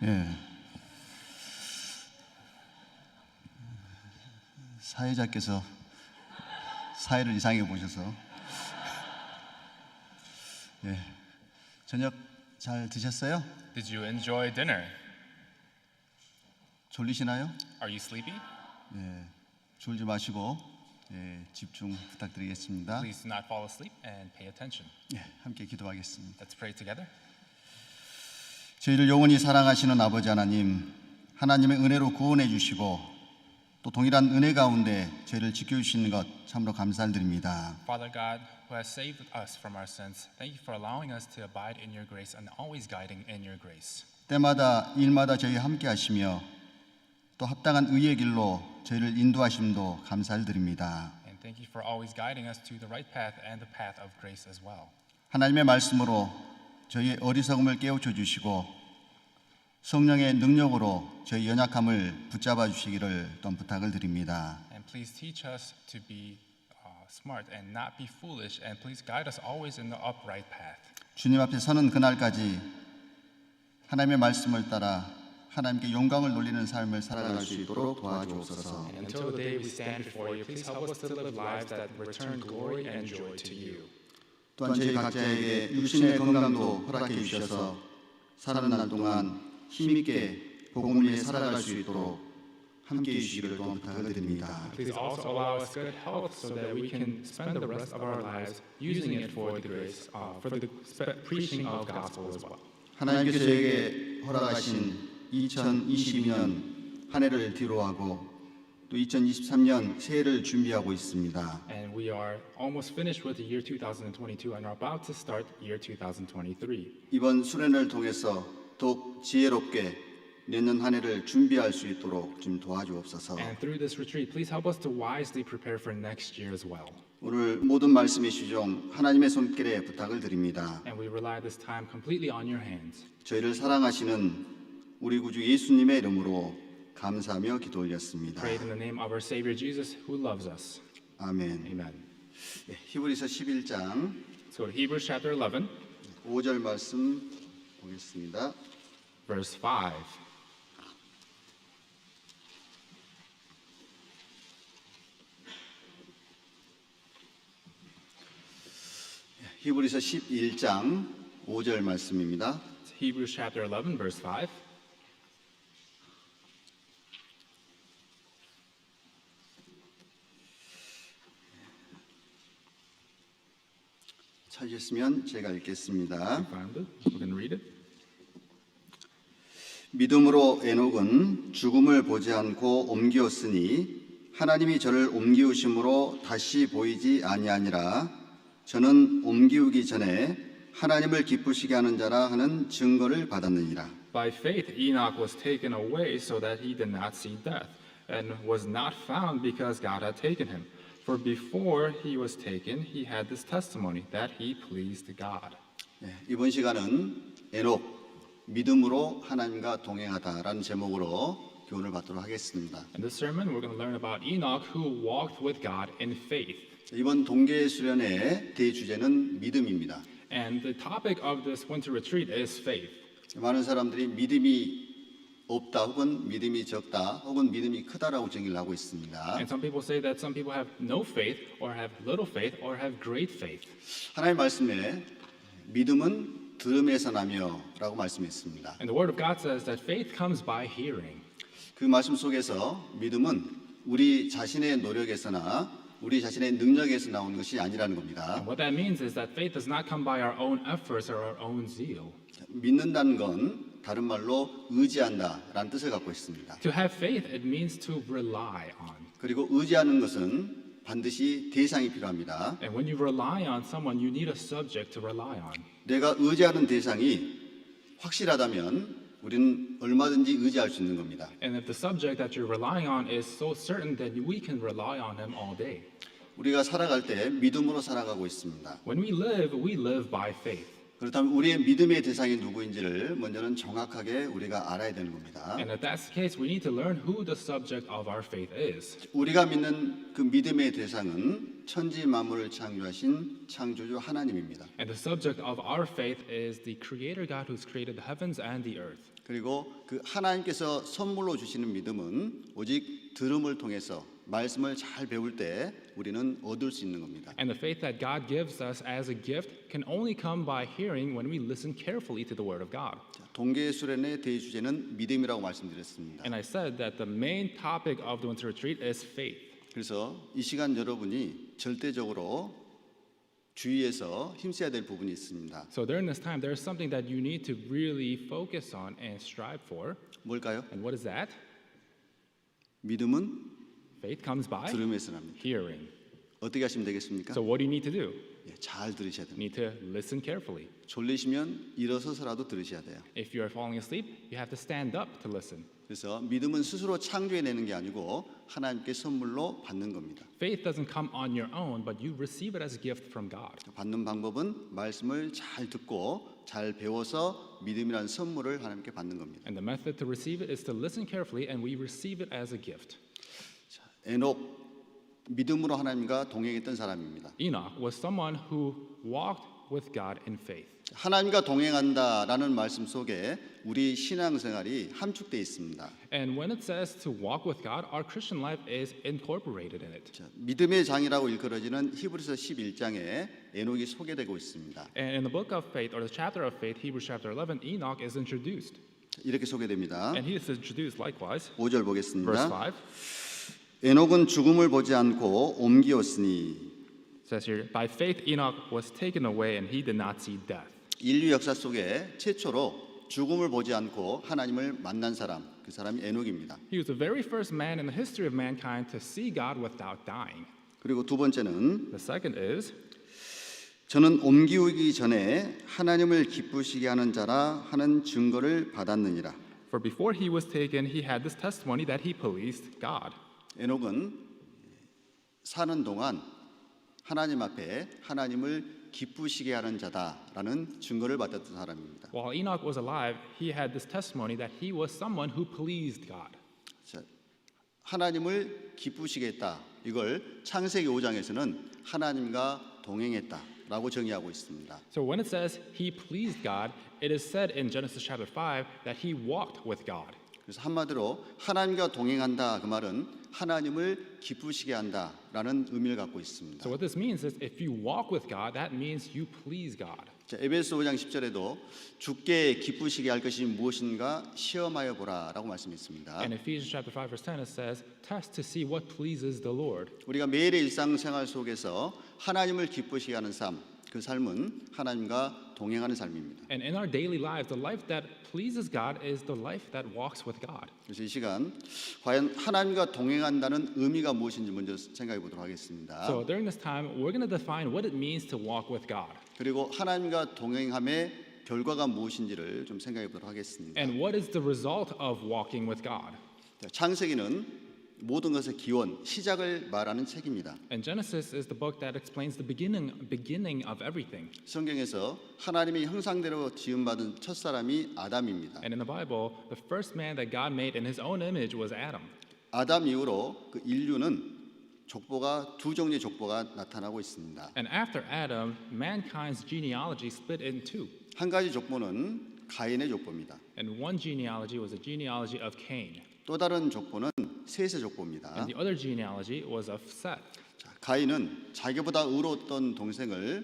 예. 사회자께서 사회를 이상하게 보셔서 예. 저녁 잘 드셨어요? Did you enjoy dinner? 졸리시나요? Are you sleepy? 예. 졸지 마시고 예, 집중 부탁드리겠습니다. Please do not fall asleep and pay attention. 예, 함께 기도하겠습니다. Let's pray together. 저희를 영원히 사랑하시는 아버지 하나님, 하나님의 은혜로 구원해 주시고 또 동일한 은혜 가운데 저희를 지켜주시는 것 참으로 감사드립니다. Father God, who has saved us from our sins, thank you for allowing us to abide in your grace and always guiding in your grace. 때마다 일마다 저희 함께 하시며 또 합당한 의의 길로 저희를 인도하심도 감사드립니다. And thank you for always guiding us to the right path and the path of grace as well. 하나님의 말씀으로 저희의 어리석음을 깨우쳐 주시고 성령의 능력으로 저희 연약함을 붙잡아 주시기를 또한 부탁을 드립니다. And please teach us to be smart and not be foolish, and please guide us always in the upright path. 주님 앞에 서는 그날까지 하나님의 말씀을 따라 하나님께 영광을 돌리는 삶을 살아갈 수 있도록 도와주옵소서. And until the day we stand before you, please help us to live lives that return glory and joy to you. 또한 저희 각자에게 육신의 건강도 허락해 주셔서 사는 날 동안 힘있게 복음을 위해 살아갈 수 있도록 함께해 주시기를 또한 부탁을 드립니다. Please also allow us good health so that we can spend the rest of our lives using it for the grace, for the preaching of gospel as well. 하나님께서 저에게 허락하신 2022년 한 해를 뒤로하고 또 2023년 새해를 준비하고 있습니다. And we are almost finished with the year 2022 and are about to start year 2023. 이번 수련을 통해서 더욱 지혜롭게 내년 한 해를 준비할 수 있도록 좀 도와주옵소서. And through this retreat, please help us to wisely prepare for next year as well. 오늘 모든 말씀의 주종 하나님의 손길에 부탁을 드립니다. And we rely this time completely on your hands. 저희를 사랑하시는 우리 구주 예수님의 이름으로 감사하며 기도 올렸습니다. Prayed in the name of our Savior Jesus, who loves us. 아멘. Amen. 예, 히브리서 11장 So Hebrews chapter 11, 5절 말씀 보겠습니다. verse 5. 히브리서 11장 5절 말씀입니다. Hebrews chapter 11, verse 5. 찾으셨으면 제가 읽겠습니다. Found it? We're going to read it. 믿음으로 에녹은 죽음을 보지 않고 옮기었으니 하나님이 저를 옮기우심으로 다시 보이지 아니하니라. 저는 옮기우기 전에 하나님을 기쁘시게 하는 자라 하는 증거를 받았느니라. By faith Enoch was taken away so that he did not see death, and was not found because God had taken him. For before he was taken, he had this testimony that he pleased God. 이번 시간은 에녹 믿음으로 하나님과 동행하다라는 제목으로 교훈을 받도록 하겠습니다. In this sermon, we're going to learn about Enoch who walked with God in faith. 이번 동계 수련의 대주제는 믿음입니다. And the topic of this winter retreat is faith. 많은 사람들이 믿음이 없다 혹은 믿음이 적다 혹은 믿음이 크다라고 정의를 하고 있습니다. And some people say that some people have no faith or have little faith or have great faith. 하나님의 말씀에 믿음은 들음에서 나며라고 말씀했습니다. And the word of God says that faith comes by hearing. 그 말씀 속에서 믿음은 우리 자신의 노력에서나 우리 자신의 능력에서 나온 것이 아니라는 겁니다. And what that means is that faith does not come by our own efforts or our own zeal. 믿는다는 건 다른 말로 의지한다라는 뜻을 갖고 있습니다. To have faith, it means to rely on. 그리고 의지하는 것은 반드시 대상이 필요합니다. And when you rely on someone, you need a subject to rely on. 내가 의지하는 대상이 확실하다면 우리는 얼마든지 의지할 수 있는 겁니다. And if the subject that you're relying on is so certain, then we can rely on him all day. 우리가 살아갈 때 믿음으로 살아가고 있습니다. When we live by faith. 그렇다면 우리의 믿음의 대상이 누구인지를 먼저는 정확하게 우리가 알아야 되는 겁니다. And if that's the case, we need to learn who the subject of our faith is. 우리가 믿는 그 믿음의 대상은 천지 만물을 창조하신 창조주 하나님입니다. And the subject of our faith is the Creator God who's created the heavens and the earth. 그리고 그 하나님께서 선물로 주시는 믿음은 오직 들음을 통해서 말씀을 잘 배울 때 우리는 얻을 수 있는 겁니다. And the faith that God gives us as a gift can only come by hearing when we listen carefully to the Word of God. 동계 수련의 대주제는 믿음이라고 말씀드렸습니다. And I said that the main topic of the winter retreat is faith. 그래서 이 시간 여러분이 절대적으로 주의해서 힘써야 될 부분이 있습니다. So during this time, there is something that you need to really focus on and strive for. 뭘까요? And what is that? 믿음은 Faith comes by 들음에서 납니다. hearing. 어떻게 하시면 되겠습니까? So what do you need to do? 예, 잘 들으셔야 You 됩니다. need to listen carefully. 졸리시면 일어서서라도 들으셔야 돼요. If you are falling asleep, you have to stand up to listen. 그래서 믿음은 스스로 창조해내는 게 아니고 하나님께 선물로 받는 겁니다. Faith doesn't come on your own, but you receive it as a gift from God. 받는 방법은 말씀을 잘 듣고 잘 배워서 믿음이라는 선물을 하나님께 받는 겁니다. And the method to receive it is to listen carefully, and we receive it as a gift. 에녹 믿음으로 하나님과 동행했던 사람입니다. Enoch was someone who walked with God in faith. 하나님과 동행한다라는 말씀 속에 우리 신앙생활이 함축되어 있습니다. And when it says to walk with God, our Christian life is incorporated in it. 자, 믿음의 장이라고 일컬어지는 히브리서 11장에 에녹이 소개되고 있습니다. And in the book of faith, or the chapter of faith, Hebrews chapter 11, Enoch is introduced. 이렇게 소개됩니다. And he is introduced likewise. 5절 Verse 보겠습니다. 5 에녹은 죽음을 보지 않고 옮기었으니 says here, by faith Enoch was taken away and he did not see death. 인류 역사 속에 최초로 죽음을 보지 않고 하나님을 만난 사람, 그 사람이 에녹입니다. He was the very first man in the history of mankind to see God without dying. 그리고 두 번째는 The second is, 저는 옮기우기 전에 하나님을 기쁘시게 하는 자라 하는 증거를 받았느니라. for before he was taken, he had this testimony that he pleased God. 에녹은 사는 동안 하나님 앞에 하나님을 기쁘시게 하는 자다라는 증거를 받았던 사람입니다. While Enoch was alive, he had this testimony that he was someone who pleased God. 자, 하나님을 기쁘시게 했다. 이걸 창세기 5장에서는 하나님과 동행했다라고 정의하고 있습니다. So when it says he pleased God, it is said in Genesis chapter 5 that he walked with God. 그래서 한마디로 하나님과 동행한다 그 말은 하나님을 기쁘시게 한다라는 의미를 갖고 있습니다. So what this means is if you walk with God, that means you please God. 자, 에베소 5장 10절에도 주께 기쁘시게 할 것이 무엇인가 시험하여 보라라고 말씀했습니다. And Ephesians chapter 5 verse 10 it says, test to see what pleases the Lord. 우리가 매일의 일상생활 속에서 하나님을 기쁘시게 하는 삶, 그 삶은 하나님과 동행하는 삶입니다. And in our daily lives, the life that pleases God is the life that walks with God. 그래서 이 시간 과연 하나님과 동행한다는 의미가 무엇인지 먼저 생각해 보도록 하겠습니다. So during this time, we're going to define what it means to walk with God. 그리고 하나님과 동행함의 결과가 무엇인지를 좀 생각해 보도록 하겠습니다. And what is the result of walking with God? 자, 창세기는 모든 것의 기원, 시작을 말하는 책입니다. And Genesis is the book that explains the beginning of everything. 성경에서 하나님의 형상대로 지음받은 첫 사람이 아담입니다. And in the Bible, the first man that God made in his own image was Adam. 아담 이후로 그 인류는 족보가 두 종류의 족보가 나타나고 있습니다. And after Adam, mankind's genealogy split in two. 한 가지 족보는 가인의 족보입니다. And one genealogy was the genealogy of Cain. 또 다른 족보는 셋의 족보입니다. And the other genealogy was of Seth. 자, 가인은 자기보다 의로웠던 동생을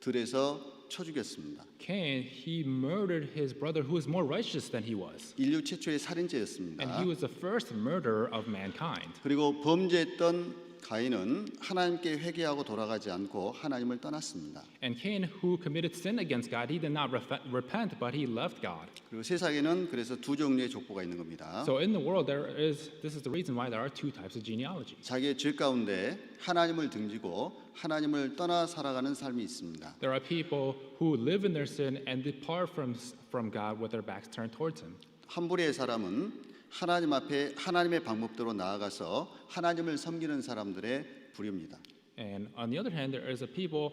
들에서 쳐 죽였습니다. Cain, he murdered his brother who was more righteous than he was. 인류 최초의 살인죄였습니다. And he was the first murderer of mankind. 그리고 범죄했던 가인은 하나님께 회개하고 돌아가지 않고 하나님을 떠났습니다. And Cain, who committed sin against God, he did not repent, but he left God. 그리고 세상에는 그래서 두 종류의 족보가 있는 겁니다. So in the world, this is the reason why there are two types of genealogy. 자기의 죄 가운데 하나님을 등지고 하나님을 떠나 살아가는 삶이 있습니다. There are people who live in their sin and depart from God with their backs turned towards Him. 한 부류의 사람은 하나님 앞에 하나님의 방법대로 나아가서 하나님을 섬기는 사람들의 부류입니다. And on the other hand, there is a people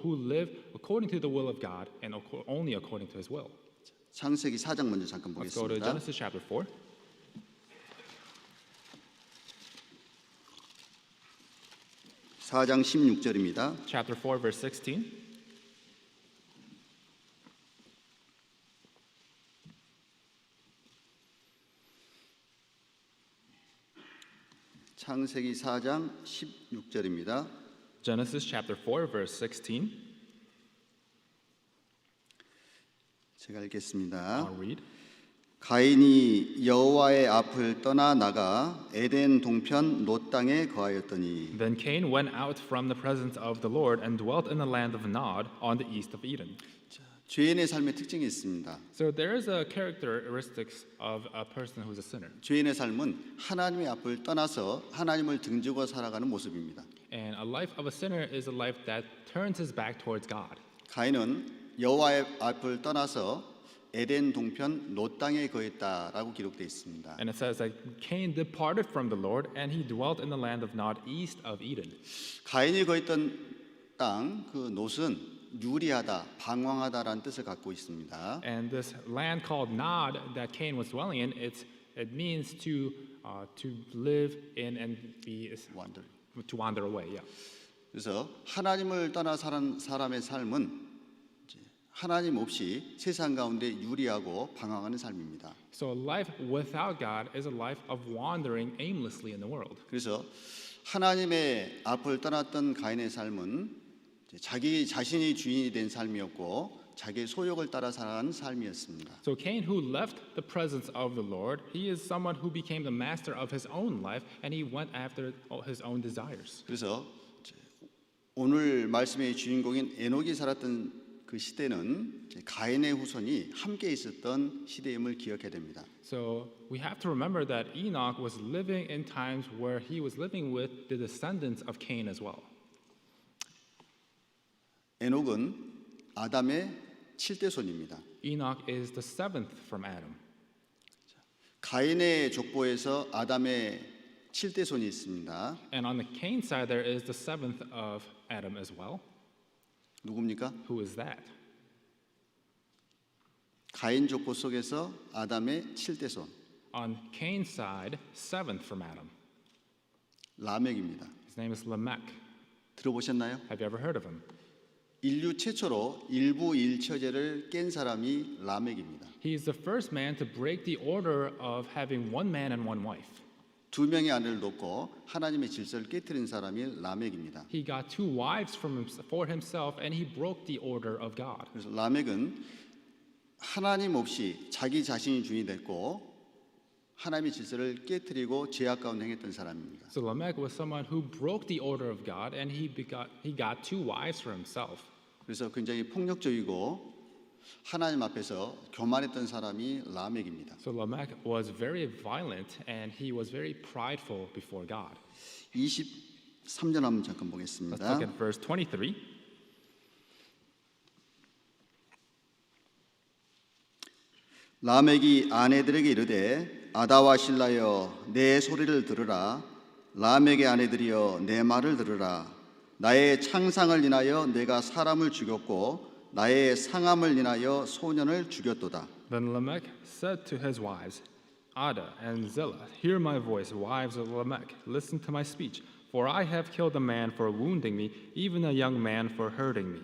who live according to the will of God and only according to His will. 창세기 4장 먼저 잠깐 Let's go to 보겠습니다. Genesis chapter 4. 4장 16절입니다. Chapter 4, verse 16. 창세기 4장 16절입니다. Genesis chapter 4, verse 16. 제가 읽겠습니다. I'll read. 가인이 여호와의 앞을 떠나 나가 에덴 동편 롯 땅에 거하였더니 Then Cain went out from the presence of the Lord and dwelt in the land of Nod on the east of Eden. 죄인의 삶의 특징이 있습니다. So there is a characteristics of a person who's a sinner. 죄인의 삶은 하나님의 앞을 떠나서 하나님을 등지고 살아가는 모습입니다. And a life of a sinner is a life that turns his back towards God. 가인은 여호와의 앞을 떠나서 에덴 동편 롯 땅에 거했다라고 기록되어 있습니다. And it says that Cain departed from the Lord and he dwelt in the land of Nod east of Eden. 가인이 거했던 땅 그 롯은 유리하다, 방황하다라는 뜻을 갖고 있습니다. And this land called Nod that Cain was dwelling in, it means to live in and 완들. to wander away. Yeah. 그래서 하나님을 떠나 사는 사람의 삶은 이제 하나님 없이 세상 가운데 유리하고 방황하는 삶입니다. So a life without God is a life of wandering aimlessly in the world. 그래서 하나님의 앞을 떠났던 가인의 삶은 이제 자기 자신이 주인이 된 삶이었고 자기의 소욕을 따라 살아가는 삶이었습니다. So Cain, who left the presence of the Lord, he is someone who became the master of his own life, and he went after his own desires. 그래서 이제 오늘 말씀의 주인공인 에녹이 살았던 그 시대는 이제 가인의 후손이 함께 있었던 시대임을 기억해야 됩니다. So we have to remember that Enoch was living in times where he was living with the descendants of Cain as well. 에녹은 아담의 7대 손입니다. Enoch is the seventh from Adam. 가인의 족보에서 아담의 7대 손이 있습니다. And on the Cain side, there is the seventh of Adam as well. 누굽니까? Who is that? 가인 족보 속에서 아담의 7대 손 On Cain's side, seventh from Adam. 라멕입니다. His name is Lamech. 들어보셨나요? Have you ever heard of him? 인류 최초로 일부 일처제를 깬 사람이 라멕입니다. He is the first man to break the order of having one man and one wife. 두 명의 아내를 놓고 하나님의 질서를 깨뜨린 사람이 라멕입니다. He got two wives for himself, and he broke the order of God. 그래서 라멕은 하나님 없이 자기 자신이 주인이 됐고 하나님의 질서를 깨뜨리고 죄악 가운데 행했던 사람입니다. So Lamech was someone who broke the order of God, and he got two wives for himself. 그래서 굉장히 폭력적이고 하나님 앞에서 교만했던 사람이 라멕입니다. So Lamech was very violent, and he was very prideful before God. 23절 한번 잠깐 Let's 보겠습니다. look at verse 23. 라멕이 아내들에게 이르되 아다와 실라여 내 소리를 들으라. 라멕의 아내들이여 내 말을 들으라. 나의 창상을 인하여 내가 사람을 죽였고 나의 상함을 인하여 소년을 죽였도다. Then Lamech said to his wives, Ada and Zillah, hear my voice, wives of Lamech, listen to my speech, for I have killed a man for wounding me, even a young man for hurting me.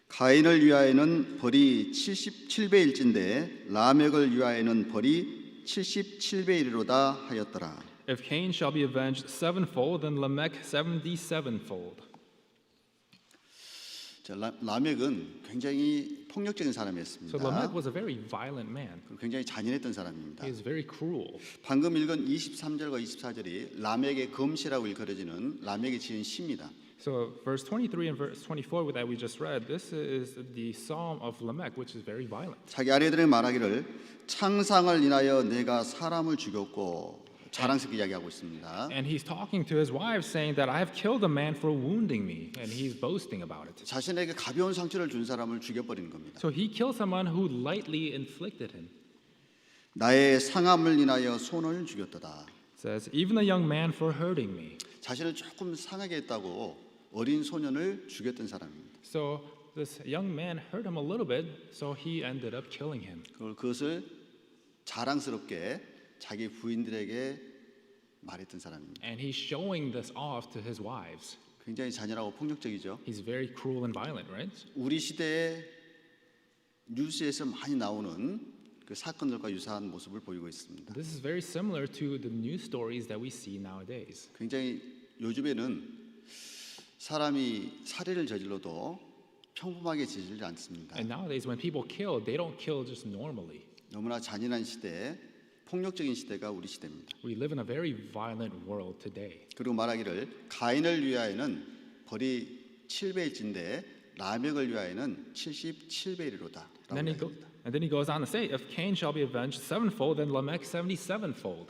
가인을 위하여는 벌이 77배일진데 라멕을 위하여는 벌이 77배이로다 하였더라. If Cain shall be avenged sevenfold, then Lamech 77fold. 자, 라멕은 굉장히 폭력적인 So 사람이었습니다. Lamech was a very violent man. 그리고 굉장히 잔인했던 사람입니다. He is very cruel. 방금 읽은 23절과 24절이 라멕의 검시라고 일컬어지는 라멕이 지은 시입니다. So verse 23 and verse 24 that we just read, this is the psalm of Lamech, which is very violent. 자기 아내들에게 말하기를 창상을 인하여 내가 사람을 죽였고 자랑스럽게 이야기하고 있습니다. And he's talking to his wives saying that I have killed a man for wounding me, and he's boasting about it. 자신에게 가벼운 상처를 준 사람을 죽여버리는 겁니다. So he killed someone who lightly inflicted him. 나의 상함을 인하여 소년을 죽였도다. It says, even a young man for hurting me. 자신을 조금 상하게 했다고 어린 소년을 죽였던 사람입니다. So this young man hurt him a little bit, so he ended up killing him. 그것을 자랑스럽게 자기 부인들에게 말했던 사람입니다. And he's showing this off to his wives. 굉장히 잔인하고 폭력적이죠. He's very cruel and violent, right? 우리 시대에 뉴스에서 많이 나오는 그 사건들과 유사한 모습을 보이고 있습니다. This is very similar to the news stories that we see nowadays. 굉장히 요즘에는 사람이 살해를 저질러도 평범하게 저지르지 않습니다. And nowadays, when people kill, they don't kill just normally. 너무나 잔인한 시대, 폭력적인 시대가 우리 시대입니다. We live in a very violent world today. 그리고 말하기를 가인을 위하여는 벌이 7배일진데 라멕을 위하여는 77배이로다. And then he goes on to say, if Cain shall be avenged sevenfold, then Lamech 77fold.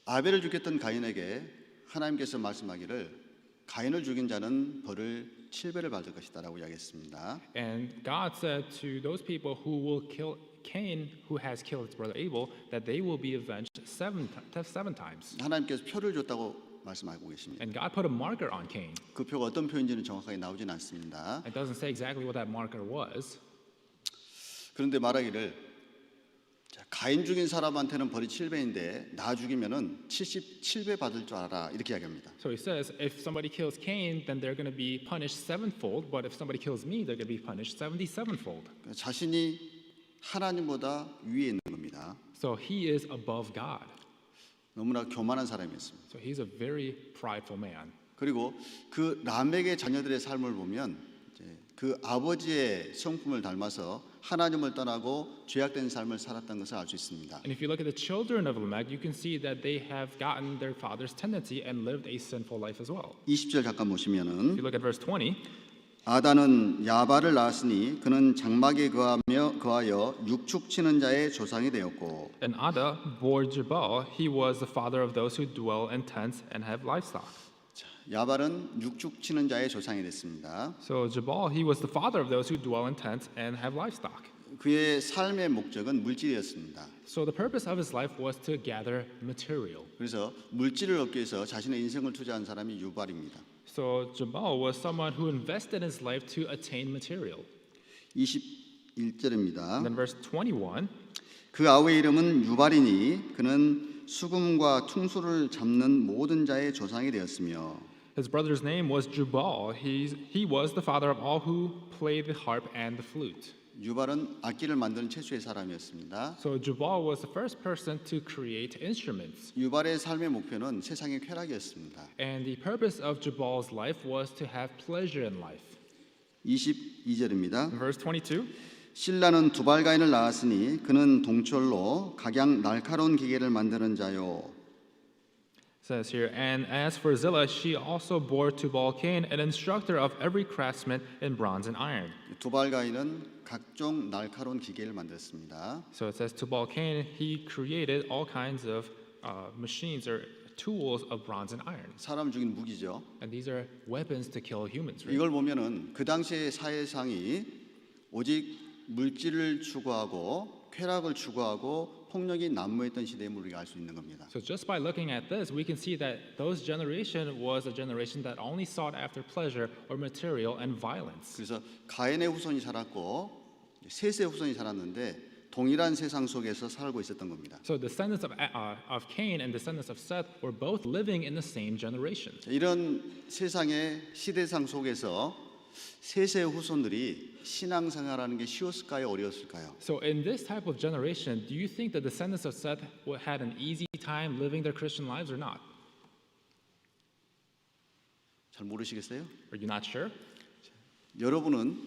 아벨을 죽였던 가인에게 하나님께서 말씀하기를 가인을 죽인 자는 벌을 7배를 받을 것이다라고 이야기했습니다. And God said to those people who will kill Cain, who has killed his brother Abel, that they will be avenged seven times. 하나님께서 표를 줬다고 말씀하고 계십니다. And God put a marker on Cain. 그 표가 어떤 표인지는 정확하게 나오진 않습니다. It doesn't say exactly what that marker was. 그런데 말하기를 가인 죽인 사람한테는 벌이 7배인데 나 죽이면은 77배 받을 줄 알아 이렇게 이야기합니다. So he says, if somebody kills Cain, then they're going to be punished sevenfold. But if somebody kills me, they're going to be punished 77fold. 자신이 하나님보다 위에 있는 겁니다. So he is above God. 너무나 교만한 사람이었습니다. So he's a very prideful man. 그리고 그 라멕의 자녀들의 삶을 보면 이제 그 아버지의 성품을 닮아서 하나님을 떠나고 죄악된 삶을 살았던 것을 알 수 있습니다. And if you look at the children of Lamech, you can see that they have gotten their father's tendency and lived a sinful life as well. 20절 잠깐 If 보시면은 you look at verse 20, 아다는 야발을 낳았으니 그는 장막에 거하여 육축 치는 자의 조상이 되었고 and Ada bore Jabal. He was the father of those who dwell in tents and have livestock. 야발은 육축 치는 자의 조상이 됐습니다. So Jabal, he was the father of those who dwell in tents and have livestock. 그의 삶의 목적은 물질이었습니다. So the purpose of his life was to gather material. 그래서 물질을 얻기 위해서 자신의 인생을 투자한 사람이 유발입니다. So Jabal was someone who invested his life to attain material. 21절입니다. And then verse 21, 그 아우의 이름은 유발이니 그는 수금과 퉁소를 잡는 모든 자의 조상이 되었으며 his brother's name was Jubal. He was the father of all who play the harp and the flute. 유발은 악기를 만드는 최초의 사람이었습니다. So Jubal was the first person to create instruments. 유발의 삶의 목표는 세상의 쾌락이었습니다. And the purpose of Jubal's life was to have pleasure in life. 22절입니다. In verse 22, 실라는 두발가인을 낳았으니 그는 동철로 각양 날카로운 기계를 만드는 자요. says here, and as for Zillah, she also bore Tubal Cain, an instructor of every craftsman in bronze and iron. 두발가인은 각종 날카로운 기계를 만들었습니다. So it says Tubal Cain, he created all kinds of machines or tools of bronze and iron. 사람 죽인 무기죠. And these are weapons to kill humans. Right? 이걸 보면은 그 당시의 사회상이 오직 물질을 추구하고 쾌락을 추구하고 폭력이 난무했던 시대임을 우리가 알 수 있는 겁니다. So just by looking at this, we can see that those generation was a generation that only sought after pleasure or material and violence. 그래서 가인의 후손이 살았고 셋의 후손이 살았는데 동일한 세상 속에서 살고 있었던 겁니다. So descendants of Cain and descendants of Seth were both living in the same generation. 이런 세상의 시대상 속에서 셋의 후손들이 신앙생활하는 게 쉬웠을까요, 어려웠을까요? So in this type of generation, do you think the descendants of Seth had an easy time living their Christian lives or not? 잘 모르시겠어요? Are you not sure? 여러분은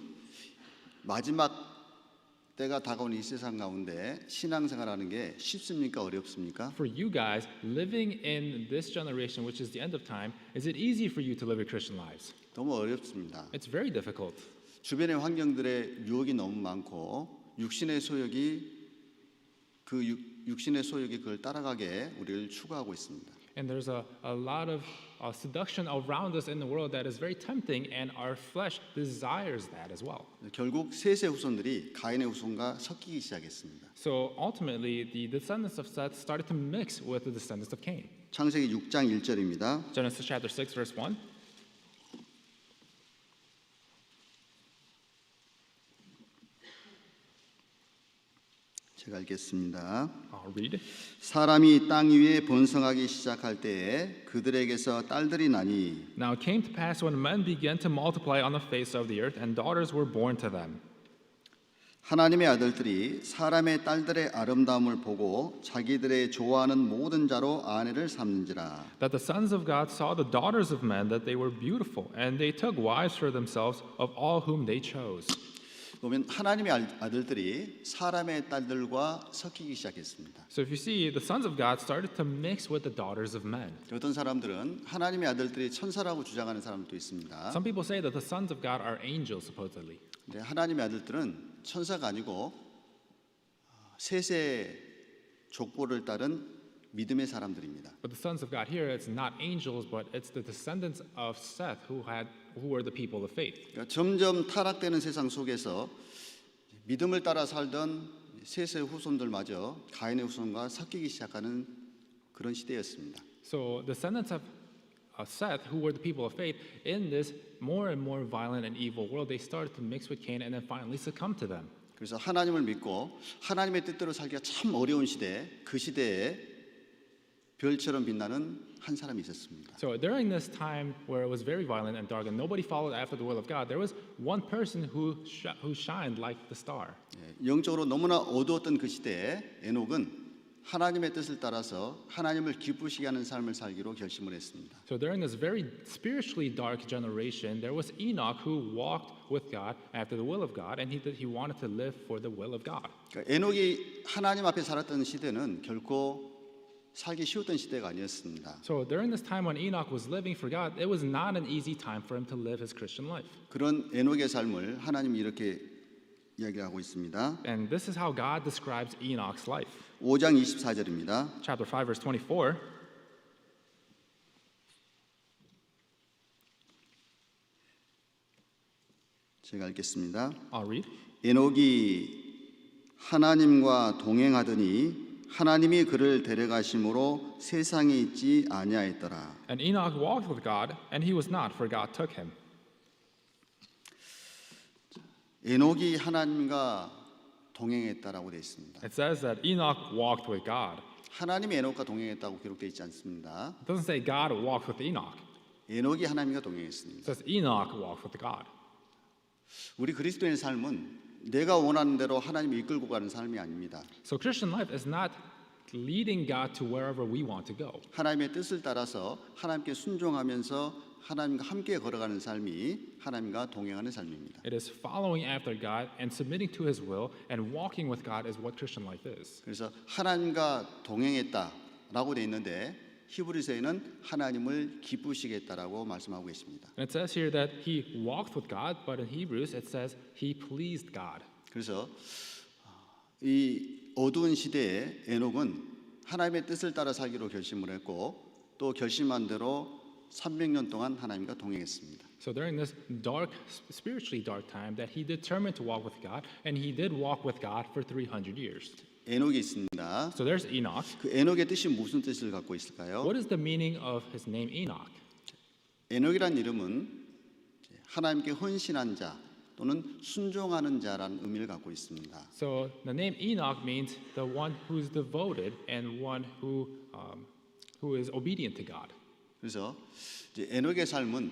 마지막 때가 다가온 이 세상 가운데 신앙생활하는 게 쉽습니까, 어렵습니까? For you guys living in this generation, which is the end of time, is it easy for you to live your Christian lives? 너무 어렵습니다. It's very difficult. 주변의 환경들의 유혹이 너무 많고 육신의 소욕이 육신의 소욕이 그걸 따라가게 우리를 추구하고 있습니다. And there's a lot of seduction around us in the world that is very tempting, and our flesh desires that as well. 결국 셋의 후손들이 가인의 후손과 섞이기 시작했습니다. So ultimately, the descendants of Seth started to mix with the descendants of Cain. 창세기 6장 1절입니다. Genesis chapter 6, verse 1. 제가 읽겠습니다. I'll read. 사람이 땅 위에 번성하기 시작할 때에 그들에게서 딸들이 나니 Now it came to pass when men began to multiply on the face of the earth, and daughters were born to them. 하나님의 아들들이 사람의 딸들의 아름다움을 보고 자기들의 좋아하는 모든 자로 아내를 삼는지라. That the sons of God saw the daughters of men, that they were beautiful, and they took wives for themselves of all whom they chose. 보면 하나님의 아들들이 사람의 딸들과 섞이기 시작했습니다. So if you see, the sons of God started to mix with the daughters of men. 어떤 사람들은 하나님의 아들들이 천사라고 주장하는 사람도 있습니다. Some people say that the sons of God are angels, supposedly. 근데 하나님의 아들들은 천사가 아니고 셋의 족보를 따른 믿음의 사람들입니다. But the sons of God here, it's not angels, but it's the descendants of Seth who were the people of faith. 그러니까 점점 타락되는 세상 속에서 믿음을 따라 살던 셋의 후손들마저 가인의 후손과 섞이기 시작하는 그런 시대였습니다. So descendants of Seth, who were the people of faith, in this more and more violent and evil world, they started to mix with Cain and then finally succumb to them. 그래서 하나님을 믿고 하나님의 뜻대로 살기가 참 어려운 시대, 그 시대에 별처럼 빛나는 한 사람이 있었습니다. So during this time where it was very violent and dark and nobody followed after the will of God, there was one person who shined like the star. 영적으로 너무나 어두웠던 그 시대에 에녹은 하나님의 뜻을 따라서 하나님을 기쁘시게 하는 삶을 살기로 결심을 했습니다. So during this very spiritually dark generation, there was Enoch who walked with God after the will of God, and he wanted to live for the will of God. 그러니까 에녹이 하나님 앞에 살았던 시대는 결코 살기 쉬웠던 시대가 아니었습니다. So during this time when Enoch was living for God, it was not an easy time for him to live his Christian life. 그런 에녹의 삶을 하나님이 이렇게 이야기하고 있습니다. And this is how God describes Enoch's life. 5장 24절입니다. Chapter 5, verse 24. 제가 읽겠습니다. I'll read. 에녹이 하나님과 동행하더니 하나님이 그를 데려가심으로 세상에 있지 아니하였더라. And Enoch walked with God, and he was not, for God took him. 에녹이 하나님과 동행했다라고 되어 있습니다. It says that Enoch walked with God. 하나님이 에녹과 동행했다고 기록되어 있지 않습니다. It doesn't say God walked with Enoch. 에녹이 하나님과 It 동행했습니다. says Enoch walked with God. 우리 그리스도인의 삶은 내가 원하는 대로 하나님이 이끌고 가는 삶이 아닙니다. So Christian life is not leading God to wherever we want to go. 하나님의 뜻을 따라서 하나님께 순종하면서 하나님과 함께 걸어가는 삶이 하나님과 동행하는 삶입니다. It is following after God and submitting to His will and walking with God is what Christian life is. 그래서 하나님과 동행했다라고 돼 있는데 히브리서에는 하나님을 기쁘시게 했다라고 말씀하고 계십니다. And it says here that he walked with God, but in Hebrews it says he pleased God. 그래서 이 어두운 시대에 에녹은 하나님의 뜻을 따라 살기로 결심을 했고 또 결심한 대로 300년 동안 하나님과 동행했습니다. So during this dark, spiritually dark time, that he determined to walk with God, and he did walk with God for 300 years. 에녹이 있습니다. So there's Enoch. 그 에녹의 뜻이 무슨 뜻을 갖고 있을까요? What is the meaning of his name Enoch? 에녹이란 이름은 하나님께 헌신한 자 또는 순종하는 자라는 의미를 갖고 있습니다. So the name Enoch means the one who's devoted and one who is obedient to God. 그래서 이제 에녹의 삶은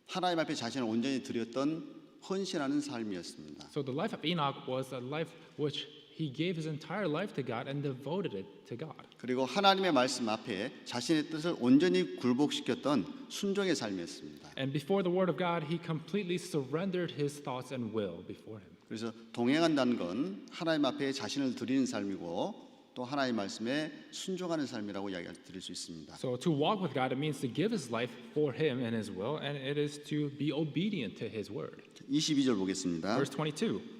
하나님 앞에 자신을 온전히 드렸던 헌신하는 삶이었습니다. So the life of Enoch was a life which he gave his entire life to God and devoted it to God. 그리고 하나님의 말씀 앞에 자신의 뜻을 온전히 굴복시켰던 순종의 삶이었습니다. And before the word of God, he completely surrendered his thoughts and will before him. 그래서 동행한다는 건 하나님 앞에 자신을 드리는 삶이고 또 하나님의 말씀에 순종하는 삶이라고 이야기 드릴 수 있습니다. So to walk with God, it means to give his life for him and his will, and it is to be obedient to his word. 22절 보겠습니다. Verse 22.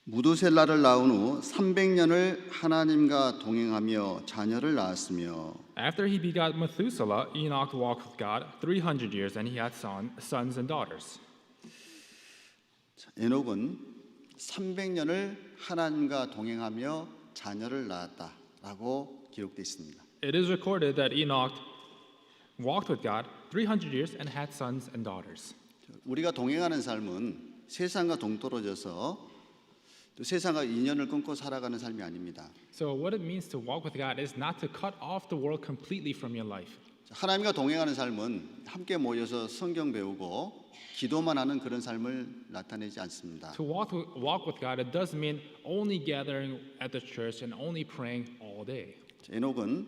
무두셀라를 낳은 후 300년을 하나님과 동행하며 자녀를 낳았으며 After he begot Methuselah, Enoch walked with God 300 years, and he had sons and daughters. 에녹은 300년을 하나님과 동행하며 자녀를 낳았다라고 기록되어 있습니다. It is recorded that Enoch walked with God 300 years and had sons and daughters. 우리가 동행하는 삶은 세상과 동떨어져서 또 세상과 인연을 끊고 살아가는 삶이 아닙니다. So what it means to walk with God is not to cut off the world completely from your life. 하나님과 동행하는 삶은 함께 모여서 성경 배우고 기도만 하는 그런 삶을 나타내지 않습니다. To walk with God, it doesn't mean only gathering at the church and only praying all day. 에녹은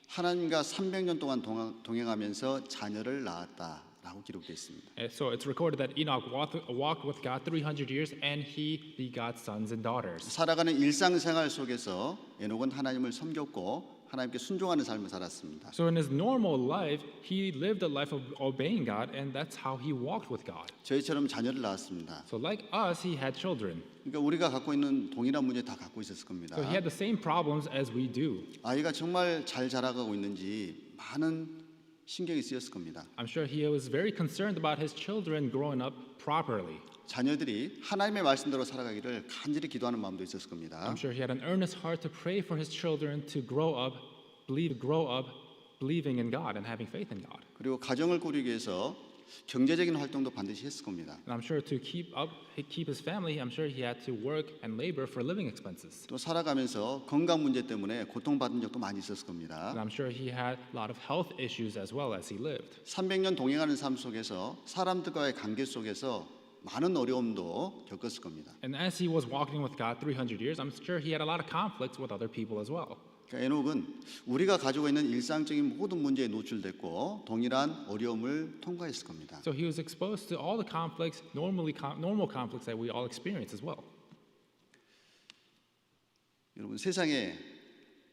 하나님과 300년 동안 동행하면서 자녀를 낳았다라고 기록되어 있습니다. And so it's recorded that Enoch walked with God 300 years and he begot sons and daughters. 살아가는 일상생활 속에서 에녹은 하나님을 섬겼고 하나님께 순종하는 삶을 살았습니다. So in his normal life, he lived a life of obeying God, and that's how he walked with God. 저희처럼 자녀를 낳았습니다. So like us, he had children. 그러니까 우리가 갖고 있는 동일한 문제 다 갖고 있었을 겁니다. So he had the same problems as we do. 아이가 정말 잘 자라가고 있는지 많은 신경이 쓰였을 겁니다. I'm sure he was very concerned about his children growing up properly. 자녀들이 하나님의 말씀대로 살아가기를 간절히 기도하는 마음도 있었을 겁니다. I'm sure he had an earnest heart to pray for his children to grow up believing in God and having faith in God. 그리고 가정을 꾸리기 위해서 경제적인 활동도 반드시 했을 겁니다. And I'm sure to keep his family, I'm sure he had to work and labor for living expenses. 또 살아가면서 건강 문제 때문에 고통받은 적도 많이 있었을 겁니다. And I'm sure he had a lot of health issues as well as he lived. 300년 동행하는 삶 속에서 사람들과의 관계 속에서 많은 어려움도 겪었을 겁니다. And as he was walking with God 300 years, I'm sure he had a lot of conflicts with other people as well. 그러니까 에녹은 우리가 가지고 있는 일상적인 모든 문제에 노출됐고 동일한 어려움을 통과했을 겁니다. So he was exposed to all the conflicts, normal conflicts that we all experience as well. 여러분 세상에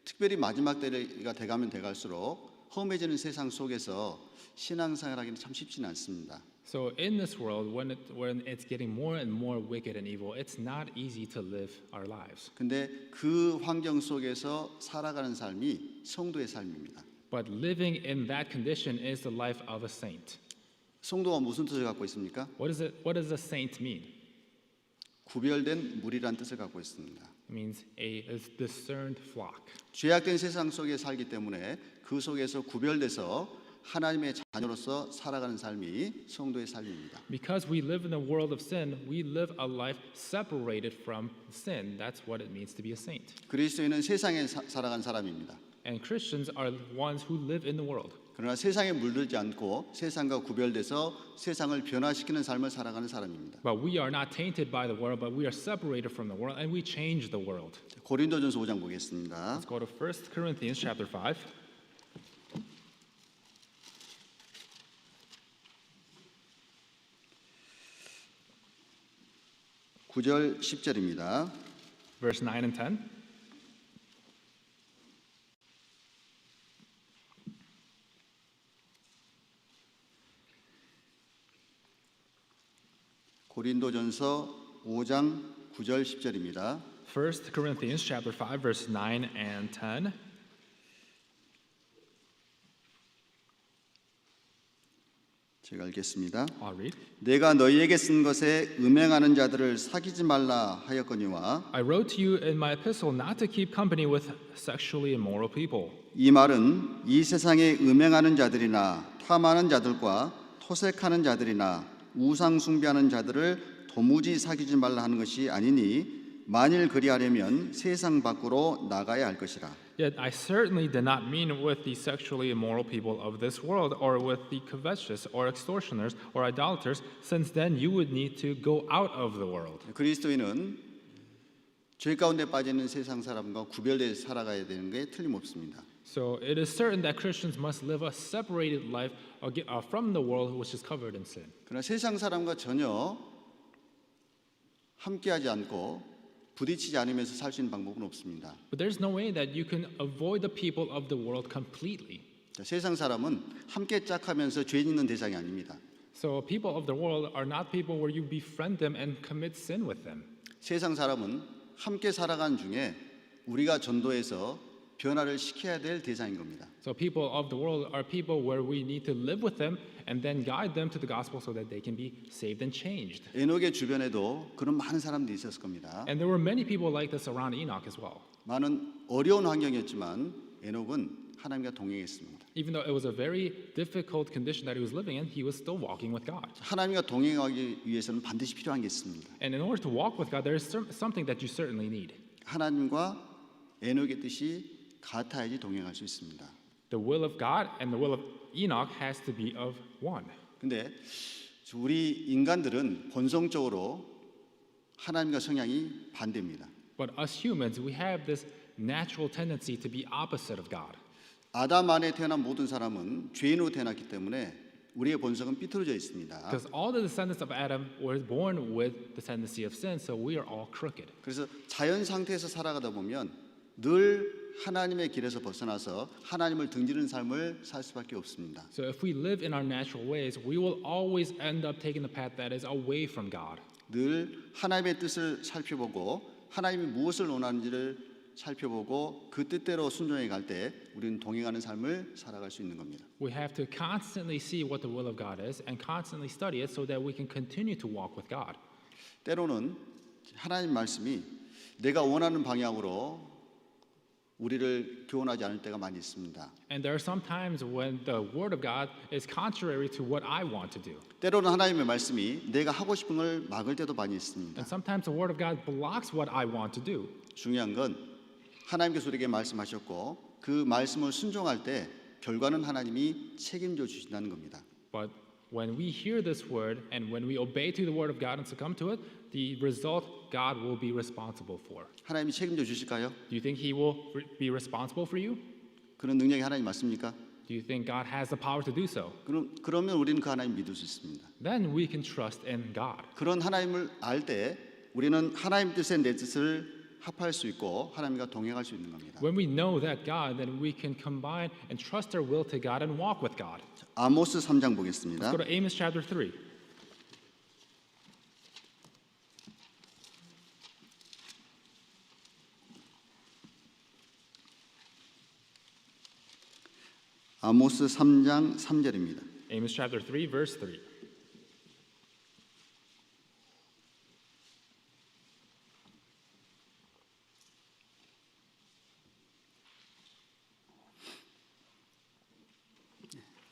특별히 마지막 때가 돼가면 돼갈수록 험해지는 세상 속에서 신앙생활하기는 참 쉽지는 않습니다. So in this world, when it's getting more and more wicked and evil, it's not easy to live our lives. 근데 그 환경 속에서 살아가는 삶이 성도의 삶입니다. But living in that condition is the life of a saint. 성도가 무슨 뜻을 갖고 있습니까? What does a saint mean? 구별된 무리란 뜻을 갖고 있습니다. It means a discerned flock. 죄악된 세상 속에 살기 때문에 그 속에서 구별돼서 하나님의 자녀로서 살아가는 삶이 성도의 삶입니다. Because we live in a world of sin, we live a life separated from sin. That's what it means to be a saint. 그리스도인은 세상에 살아간 사람입니다. And Christians are ones who live in the world. 그러나 세상에 물들지 않고 세상과 구별돼서 세상을 변화시키는 삶을 살아가는 사람입니다. But we are not tainted by the world, but we are separated from the world and we change the world. 고린도전서 5장 보겠습니다. Let's go to 1 Corinthians chapter 5. 9절 10절입니다. Verse 9 and 10. 고린도전서 5장 9절 10절입니다. 1 Corinthians chapter 5 verse 9 and 10. 제가 읽겠습니다. I'll read. 내가 너희에게 쓴 것에 음행하는 자들을 사귀지 말라 하였거니와 I wrote to you in my epistle not to keep company with sexually immoral people. 이 말은 이 세상에 음행하는 자들이나 탐하는 자들과 토색하는 자들이나 우상 숭배하는 자들을 도무지 사귀지 말라 하는 것이 아니니 만일 그리하려면 세상 밖으로 나가야 할 것이라. Yet I certainly did not mean with the sexually immoral people of this world, or with the covetous, or extortioners, or idolaters, since then you would need to go out of the world. 그리스도인은 죄 가운데 빠지는 세상 사람과 구별되어 살아가야 되는 게 틀림없습니다. So it is certain that Christians must live a separated life from the world which is covered in sin. 그러나 세상 사람과 전혀 함께하지 않고 부딪히지 않으면서 살 수 있는 방법은 없습니다. But there's no way that you can avoid the people of the world completely. 세상 사람은 함께 짝하면서 죄 짓는 대상이 아닙니다. So people of the world are not people where you befriend them and commit sin with them. 세상 사람은 함께 살아가는 중에 우리가 전도해서 변화를 시켜야 될 대상인 겁니다. So people of the world are people where we need to live with them and then guide them to the gospel so that they can be saved and changed. 에녹의 주변에도 그런 많은 사람들이 있었을 겁니다. And there were many people like this around Enoch as well. 많은 어려운 환경이었지만 에녹은 하나님과 동행했습니다. Even though it was a very difficult condition that he was living in, he was still walking with God. 하나님과 동행하기 위해서는 반드시 필요한 게 있습니다. And in order to walk with God, there is something that you certainly need. 하나님과 에녹의 뜻이 같아야지 동행할 수 있습니다. The will of God and the will of Enoch has to be of one. 근데 우리 인간들은 본성적으로 하나님과 성향이 반대입니다. But us humans, we have this natural tendency to be opposite of God. 아담 안에 태어난 모든 사람은 죄인으로 태어났기 때문에 우리의 본성은 삐뚤어져 있습니다. Because all the descendants of Adam were born with the tendency of sin, so we are all crooked. 그래서 자연 상태에서 살아가다 보면 늘 하나님의 길에서 벗어나서 하나님을 등지는 삶을 살 수밖에 없습니다. So if we live in our natural ways, we will always end up taking the path that is away from God. 늘 하나님의 뜻을 살펴보고 하나님이 무엇을 원하는지를 살펴보고 그 뜻대로 순종해 갈 때 우리는 동행하는 삶을 살아갈 수 있는 겁니다. We have to constantly see what the will of God is and constantly study it so that we can continue to walk with God. 때로는 하나님 말씀이 내가 원하는 방향으로 우리를 교훈하지 않을 때가 많이 있습니다. And there are some times when the word of God is contrary to what I want to do. 때로는 하나님의 말씀이 내가 하고 싶은 걸 막을 때도 많이 있습니다. And sometimes the word of God blocks what I want to do. 중요한 건 하나님께서 우리에게 말씀하셨고 그 말씀을 순종할 때 결과는 하나님이 책임져 주신다는 겁니다. But when we hear this word and when we obey to the word of God and succumb to it, the result God will be responsible for. 하나님이 책임져 주실까요? Do you think he will be responsible for you? 그런 능력이 하나님 맞습니까? Do you think God has the power to do so? 그러면 우리는 그 하나님 믿을 수 있습니다. Then we can trust in God. 그런 하나님을 알 때 우리는 하나님 뜻에 내 뜻을 합할 수 있고 하나님과 동행할 수 있는 겁니다. When we know that God, then we can combine and trust our will to God and walk with God. 아모스 3장 Let's 보겠습니다. go to Amos chapter 3. 아모스 3장 3절입니다. Amos chapter 3, verse 3.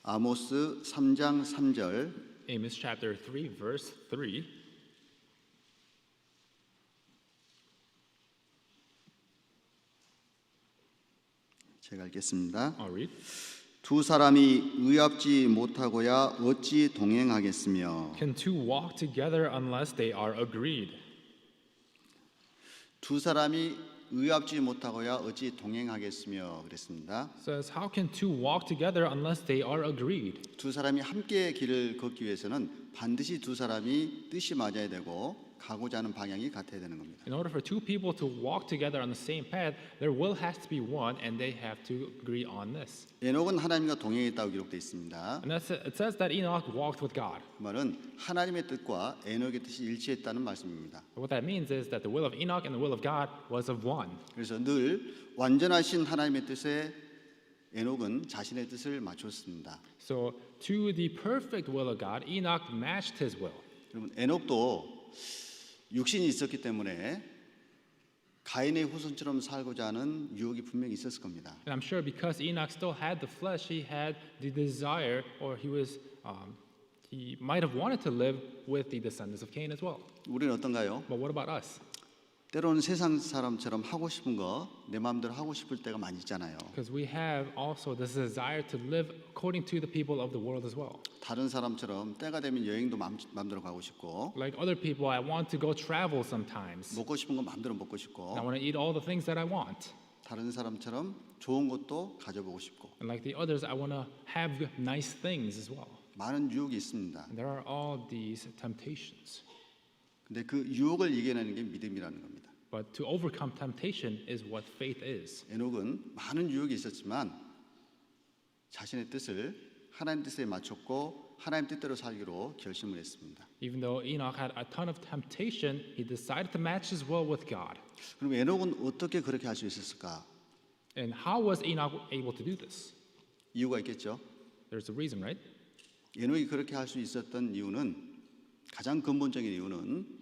아모스 3장 3절 Amos chapter 3, verse 3. 제가 읽겠습니다. I'll read. 두 사람이 의합지 못하고야 어찌 동행하겠으며 Can two walk together unless they are agreed? 두 사람이 의합지 못하고야 어찌 동행하겠으며 그랬습니다. Says, how can two walk together unless they are agreed? 두 사람이 함께 길을 걷기 위해서는 반드시 두 사람이 뜻이 맞아야 되고 가고자 하는 방향이 같아야 되는 겁니다. In order for two people to walk together on the same path, there will have to be one, and they have to agree on this. 에녹은 하나님과 동행했다고 기록되어 있습니다. And it says that Enoch walked with God. 그 말은 하나님의 뜻과 에녹의 뜻이 일치했다는 말씀입니다. What that means is that the will of Enoch and the will of God was of one. 그래서 늘 완전하신 하나님의 뜻에 에녹은 자신의 뜻을 맞췄습니다. So to the perfect will of God, Enoch matched his will. 여러분 에녹도 육신이 있었기 때문에 가인의 후손처럼 살고자 하는 유혹이 분명히 있었을 겁니다. And I'm sure because Enoch still had the flesh, he had the desire, or he might have wanted to live with the descendants of Cain as well. 우리는 어떤가요? But what about us? 때로는 세상 사람처럼 하고 싶은 거 내 마음대로 하고 싶을 때가 많이 있잖아요. Because we have also this desire to live according to the people of the world as well. 다른 사람처럼 때가 되면 여행도 마음대로 가고 싶고 Like other people, I want to go travel sometimes. 먹고 싶은 거 마음대로 먹고 싶고 I want to eat all the things that I want. 다른 사람처럼 좋은 것도 가져보고 싶고 And like the others, I want to have nice things as well. 많은 유혹이 있습니다. And there are all these temptations. 근데 그 유혹을 이겨내는 게 믿음이라는 겁니다. But to overcome temptation is what faith is. 에녹은 많은 유혹이 있었지만 자신의 뜻을 하나님 뜻에 맞췄고 하나님 뜻대로 살기로 결심을 했습니다. Even though Enoch had a ton of temptation, he decided to match his will with God. 그럼 에녹은 어떻게 그렇게 할 수 있었을까? And how was Enoch able to do this? 이유가 있겠죠. There's a reason, right? 에녹이 그렇게 할 수 있었던 이유는 가장 근본적인 이유는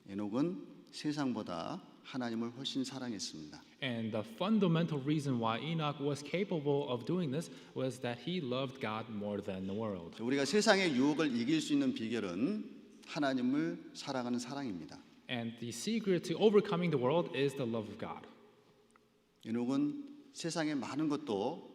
에녹은 세상보다 하나님을 훨씬 사랑했습니다. And the fundamental reason why Enoch was capable of doing this was that he loved God more than the world. 우리가 세상의 유혹을 이길 수 있는 비결은 하나님을 사랑하는 사랑입니다. And the secret to overcoming the world is the love of God. 에녹은 세상의 많은 것도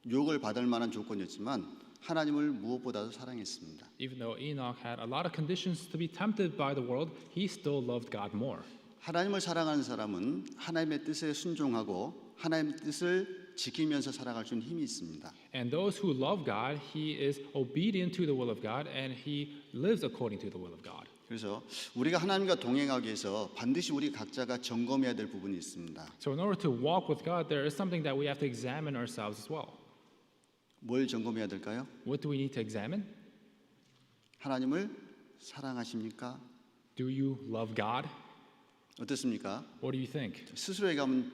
유혹을 받을 만한 조건이었지만 하나님을 무엇보다도 사랑했습니다. Even though Enoch had a lot of conditions to be tempted by the world, he still loved God more. 하나님을 사랑하는 사람은 하나님의 뜻에 순종하고 하나님의 뜻을 지키면서 살아갈 수 있는 힘이 있습니다. And those who love God, he is obedient to the will of God and he lives according to the will of God. 그래서 우리가 하나님과 동행하기 위해서 반드시 우리 각자가 점검해야 될 부분이 있습니다. So in order to walk with God, there is something that we have to examine ourselves as well. 뭘 점검해야 될까요? What do we need to examine? 하나님을 사랑하십니까? Do you love God? 어떻습니까? What do you think? 스스로에게 한번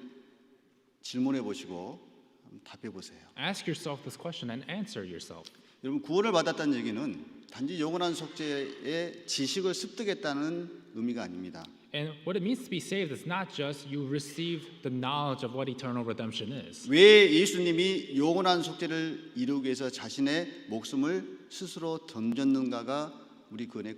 질문해 보시고 한번 답해 보세요. Ask yourself this question and answer yourself. 여러분 구원을 받았다는 얘기는 단지 영원한 속죄의 지식을 습득했다는 의미가 아닙니다. And what it means to be saved is not just you receive the knowledge of what eternal redemption is. 왜 예수님이 영원한 속죄를 이루기 위해서 자신의 목숨을 스스로 던졌는가가 우리 구원의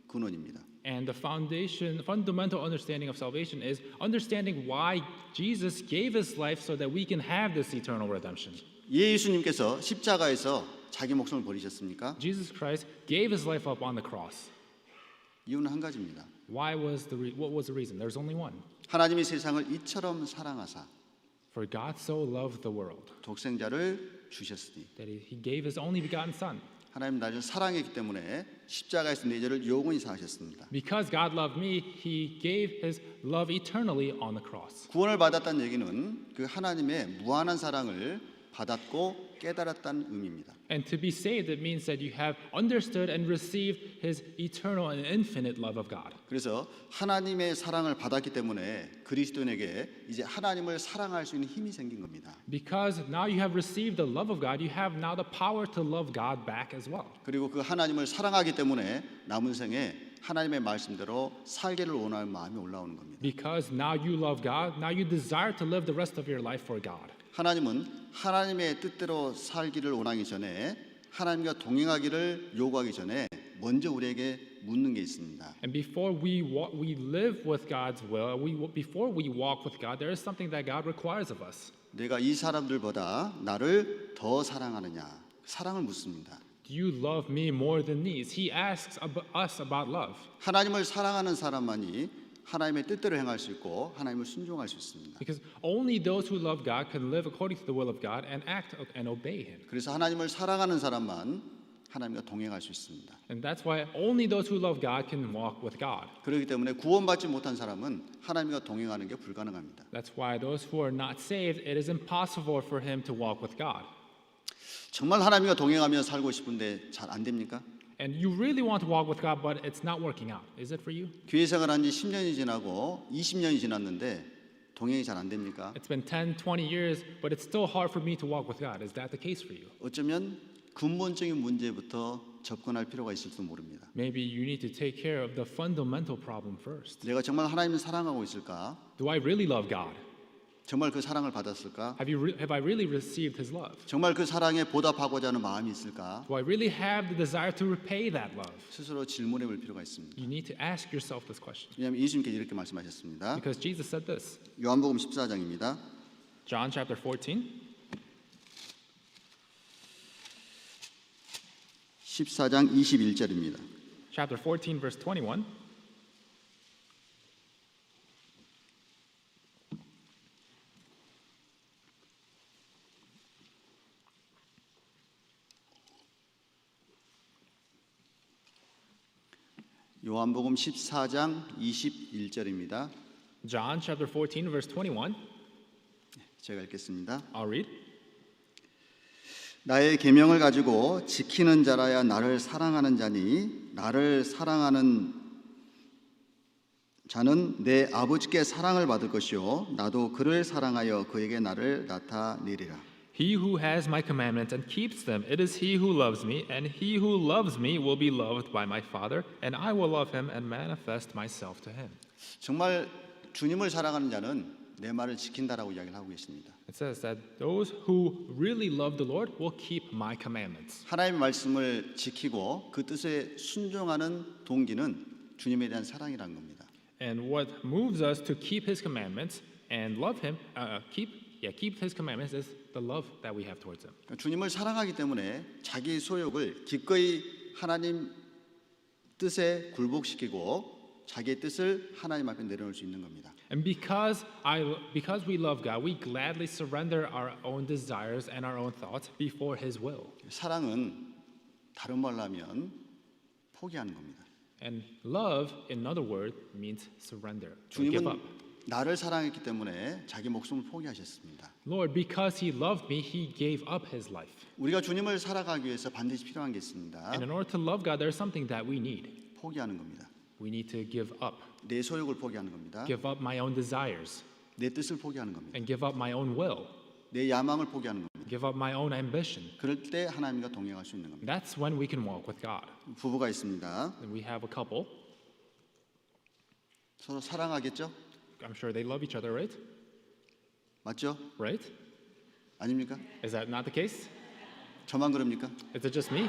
근원입니다. And the fundamental understanding of salvation is understanding why Jesus gave his life so that we can have this eternal redemption. 예수님께서 십자가에서 자기 목숨을 버리셨습니까? Jesus Christ gave his life up on the cross. 이유는 한 가지입니다. What was the reason? There's only one. 하나님이 세상을 이처럼 사랑하사 For God so loved the world 독생자를 주셨으니 that he gave his only begotten son. 하나님 나를 사랑했기 때문에 십자가에서 내 죄를 영원히 사하셨습니다. Because God loved me, he gave his love eternally on the cross. 구원을 받았다는 얘기는 그 하나님의 무한한 사랑을 받았고 깨달았다는 의미입니다. And to be saved, it means that you have understood and received his eternal and infinite love of God. 그래서 하나님의 사랑을 받았기 때문에 그리스도인에게 이제 하나님을 사랑할 수 있는 힘이 생긴 겁니다. Because now you have received the love of God, you have now the power to love God back as well. 그리고 그 하나님을 사랑하기 때문에 남은 생에 하나님의 말씀대로 살기를 원하는 마음이 올라오는 겁니다. Because now you love God, now you desire to live the rest of your life for God. 하나님은 하나님의 뜻대로 살기를 원하기 전에 하나님과 동행하기를 요구하기 전에 먼저 우리에게 묻는 게 있습니다. And before we live with God's will, before we walk with God, there is something that God requires of us. 내가 이 사람들보다 나를 더 사랑하느냐? 사랑을 묻습니다. Do you love me more than these? He asks us about love. 하나님을 사랑하는 사람만이 하나님의 뜻대로 행할 수 있고 하나님을 순종할 수 있습니다. Because only those who love God can live according to the will of God and act and obey Him. 그래서 하나님을 사랑하는 사람만 하나님과 동행할 수 있습니다. And that's why only those who love God can walk with God. 그렇기 때문에 구원받지 못한 사람은 하나님과 동행하는 게 불가능합니다. That's why those who are not saved, it is impossible for him to walk with God. 정말 하나님과 동행하며 살고 싶은데 잘 안 됩니까? And you really want to walk with God, but it's not working out. Is it for you? 교회 생활한 지 10년이 지나고 20년이 지났는데 동행이 잘 안 됩니까? It's been 10, 20 years, but it's still hard for me to walk with God. Is that the case for you? 어쩌면 근본적인 문제부터 접근할 필요가 있을지도 모릅니다. Maybe you need to take care of the fundamental problem first. 내가 정말 하나님을 사랑하고 있을까? Do I really love God? 정말 그 사랑을 받았을까? Have I really received His love? 정말 그 사랑에 보답하고자 하는 마음이 있을까? Do I really have the desire to repay that love? 스스로 질문해 볼 필요가 있습니다. You need to ask yourself this question. 왜냐하면 예수님께서 이렇게 말씀하셨습니다. Because Jesus said this. 요한복음 14장입니다. John chapter 14. 14장 21절입니다. Chapter 14, verse 21. 요한복음 14장 21절입니다. John chapter 14, verse 21. 제가 읽겠습니다. I'll read. 나의 계명을 가지고 지키는 자라야 나를 사랑하는 자니 나를 사랑하는 자는 내 아버지께 사랑을 받을 것이요 나도 그를 사랑하여 그에게 나를 나타내리라. He who has my commandments and keeps them, it is he who loves me, and he who loves me will be loved by my Father, and I will love him and manifest myself to him. 정말 주님을 사랑하는 자는 내 말을 지킨다라고 이야기를 하고 계십니다. It says that those who really love the Lord will keep my commandments. 하나님의 말씀을 지키고 그 뜻에 순종하는 동기는 주님에 대한 사랑이라는 겁니다. And what moves us to keep his commandments and love him, keep his commandments is the love that we have towards him. 주님을 사랑하기 때문에 자기 소욕을 기꺼이 하나님 뜻에 굴복시키고 자기의 뜻을 하나님 앞에 내려놓을 수 있는 겁니다. And because we love God, we gladly surrender our own desires and our own thoughts before his will. 사랑은 다른 말로 하면 포기하는 겁니다. And love, in other words, means surrender, or give up. 주님은 나를 사랑했기 때문에 자기 목숨을 포기하셨습니다. Lord, because he loved me, he gave up his life. 우리가 주님을 살아가기 위해서 반드시 필요한 게 있습니다. And in order to love God, there's something that we need. 포기하는 겁니다. We need to give up. 내 소욕을 포기하는 겁니다. Give up my own desires 내 뜻을 포기하는 겁니다. and give up my own will. 내 야망을 포기하는 겁니다. Give up my own ambition. 그럴 때 하나님과 동행할 수 있는 겁니다. That's when we can walk with God. 부부가 있습니다. And we have a couple. 서로 사랑하겠죠? I'm sure they love each other, right? 맞죠? Right? 아닙니까? Is that not the case? 저만 그럽니까? Is it just me?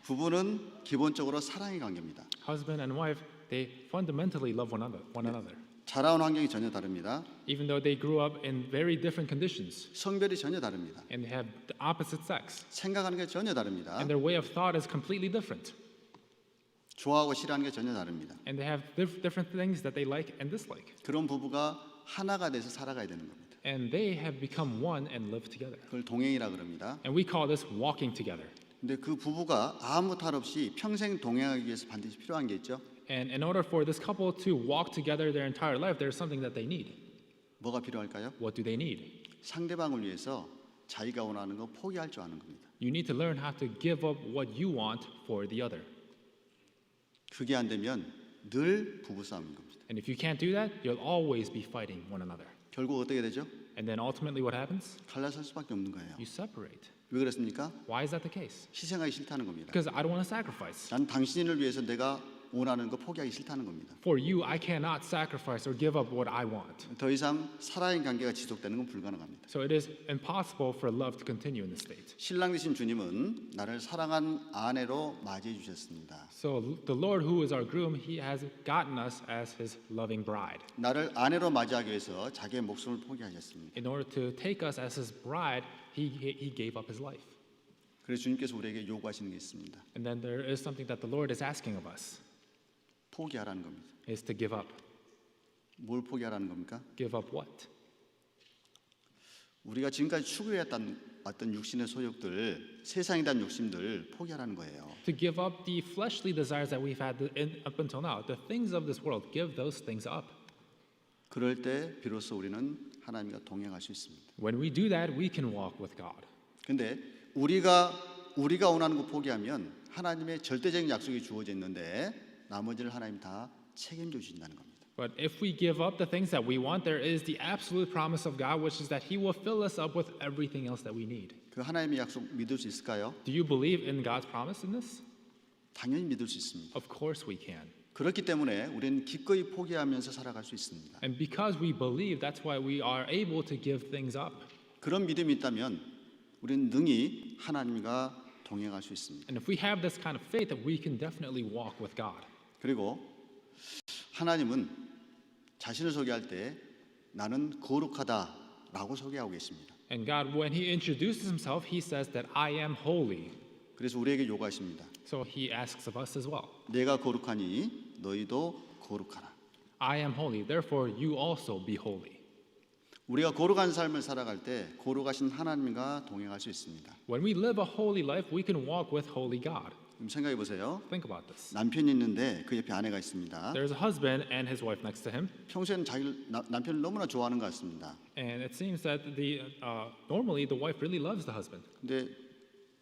부부는 기본적으로 사랑의 관계입니다. Husband and wife, they fundamentally love one another. 자라온 환경이 전혀 다릅니다. Even though they grew up in very different conditions 성별이 전혀 다릅니다. and they have the opposite sex. 생각하는 게 전혀 다릅니다. And their way of thought is completely different. 좋아하고 싫어하는 게 전혀 다릅니다. And they have different things that they like and dislike. 그런 부부가 하나가 돼서 살아가야 되는 겁니다. And they have become one and live together. 그걸 동행이라 그럽니다. And we call this walking together. 근데 그 부부가 아무 탈 없이 평생 동행하기 위해서 반드시 필요한 게 있죠. And in order for this couple to walk together their entire life, there's something that they need. 뭐가 필요할까요? What do they need? 상대방을 위해서 자기가 원하는 거 포기할 줄 아는 겁니다. You need to learn how to give up what you want for the other. 그게 안 되면 늘 부부싸움인 겁니다. And if you can't do that, you'll always be fighting one another. 결국 어떻게 되죠? And then ultimately what happens? 갈라설 수밖에 없는 거예요. You separate. 왜 그렇습니까? Why is that the case? 희생하기 싫다는 겁니다. Because I don't want to sacrifice. 난 당신을 위해서 내가 원하는 거 포기하기 싫다는 겁니다. For you, I cannot sacrifice or give up what I want. 더 이상 사랑의 관계가 지속되는 건 불가능합니다. So it is impossible for love to continue in this state. 신랑 되신 주님은 나를 사랑한 아내로 맞이해 주셨습니다. So the Lord, who is our groom, he has gotten us as his loving bride. 나를 아내로 맞이하기 위해서 자기의 목숨을 포기하셨습니다. In order to take us as his bride, he gave up his life. 그래서 주님께서 우리에게 요구하시는 게 있습니다. And then there is something that the Lord is asking of us, 포기하라는 겁니다. is to give up. 뭘 포기하라는 겁니까? Give up what? 우리가 지금까지 추구해왔던 육신의 소욕들, 세상에 대한 욕심들 포기하라는 거예요. To give up the fleshly desires that we've had up until now, the things of this world, give those things up. 그럴 때 비로소 우리는 하나님과 동행할 수 있습니다. When we do that, we can walk with God. 근데 우리가 원하는 거 포기하면 하나님의 절대적인 약속이 주어져 있는데 나머지를 하나님 다 책임져 주신다는 겁니다. But if we give up the things that we want, there is the absolute promise of God, which is that He will fill us up with everything else that we need. 그 하나님의 약속 믿을 수 있을까요? Do you believe in God's promise in this? 당연히 믿을 수 있습니다. Of course we can. 그렇기 때문에 우리는 기꺼이 포기하면서 살아갈 수 있습니다. And because we believe, that's why we are able to give things up. 그런 믿음이 있다면 우리는 능히 하나님과 동행할 수 있습니다. And if we have this kind of faith, then we can definitely walk with God. 그리고 하나님은 자신을 소개할 때 나는 거룩하다라고 소개하고 계십니다. And God, when He introduces Himself, He says that I am holy. 그래서 우리에게 요구하십니다. So He asks of us as well. 내가 거룩하니 너희도 거룩하라. I am holy, therefore you also be holy. 우리가 거룩한 삶을 살아갈 때 거룩하신 하나님과 동행할 수 있습니다. When we live a holy life, we can walk with holy God. 그럼 생각해 보세요. Think about this. 남편이 있는데 그 옆에 아내가 있습니다. There's a husband and his wife next to him, 평소에는 남편을 너무나 좋아하는 것 같습니다. and it seems that normally the wife really loves the husband. 근데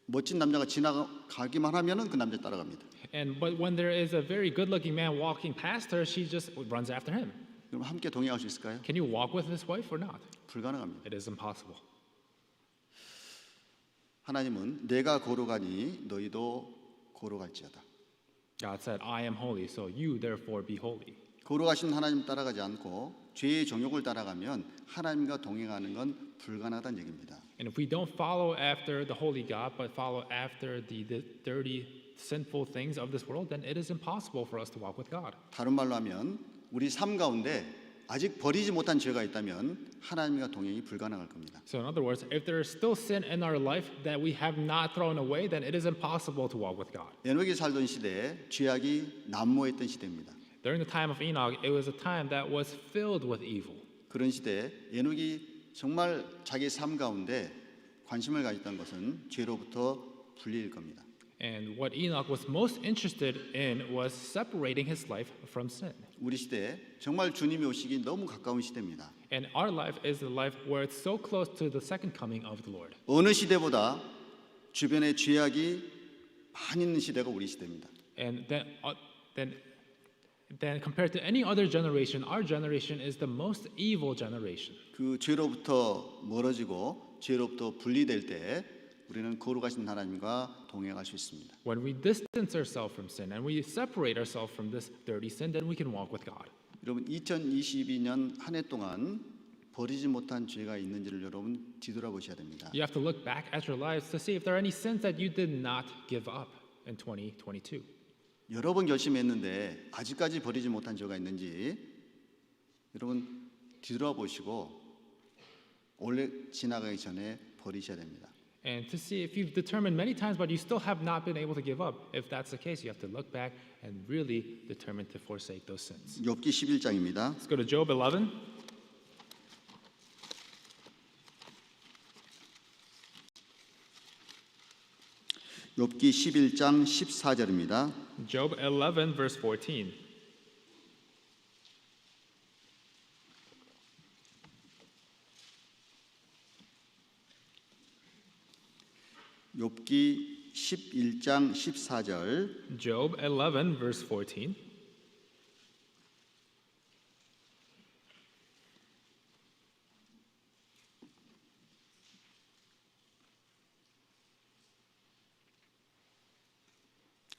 멋진 남자가 지나가기만 하면은 그 남자 따라갑니다. But when there is a very good-looking man walking past her, she just runs after him. 그럼 함께 동행할 수 있을까요? Can you walk with this wife or not? 불가능합니다. It is impossible. 하나님은 내가 거룩하니 너희도 거룩할지어다. God said, I am holy, so you therefore be holy. 거룩하신 하나님 따라가지 않고 죄의 정욕을 따라가면 하나님과 동행하는 건 불가능하다는 얘기입니다. And if we don't follow after the holy God, but follow after the dirty, sinful things of this world, then it is impossible for us to walk with God. 다른 말로 하면 우리 삶 가운데 아직 버리지 못한 죄가 있다면 하나님과 동행이 불가능할 겁니다. So in other words, if there is still sin in our life that we have not thrown away, then it is impossible to walk with God. 에녹이 살던 시대에 죄악이 난무했던 시대입니다. During the time of Enoch, it was a time that was filled with evil. 그런 시대에 에녹이 정말 자기 삶 가운데 관심을 가졌던 것은 죄로부터 분리일 겁니다. And what Enoch was most interested in was separating his life from sin. 우리 시대에 정말 주님이 오시기 너무 가까운 시대입니다. And our life is the life where it's so close to the second coming of the Lord. 어느 시대보다 주변에 죄악이 많이 있는 시대가 우리 시대입니다. And then compared to any other generation, our generation is the most evil generation. 그 죄로부터 멀어지고 죄로부터 분리될 때 우리는 거룩하신 하나님과 동행할 수 있습니다. When we distance ourselves from sin and we separate ourselves from this dirty sin, then we can walk with God. 여러분 2022년 한 해 동안 버리지 못한 죄가 있는지를 여러분 뒤돌아보셔야 됩니다. You have to look back at your lives to see if there are any sins that you did not give up in 2022. 여러 번 결심했는데 아직까지 버리지 못한 죄가 있는지 여러분 뒤돌아보시고 올해 지나가기 전에 버리셔야 됩니다. And to see if you've determined many times but you still have not been able to give up. If that's the case, you have to look back and really determine to forsake those sins. 욥기 11장입니다. Let's go to Job 11. 욥기 11장 14절입니다. Job 11 verse 14. 욥기 11장 14절 Job 11 verse 14.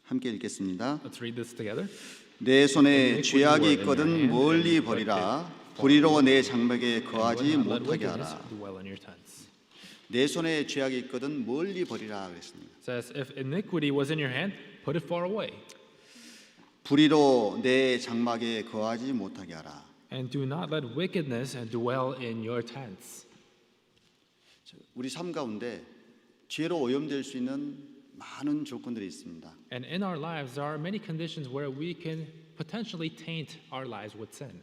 함께 읽겠습니다. Let's read this together. 내 손에 죄악이 있거든 멀리 버리라. 불의로 내 장막에 거하지 Let 못하게 wickedness 하라. dwell in your tents. 내 손에 죄악이 있거든 멀리 버리라 그랬습니다. It says, if iniquity was in your hand, put it far away, 불의로 내 장막에 거하지 못하게 하라. and do not let wickedness dwell in your tents. 우리 삶 가운데 죄로 오염될 수 있는 많은 조건들이 있습니다. And in our lives, there are many conditions where we can potentially taint our lives with sin.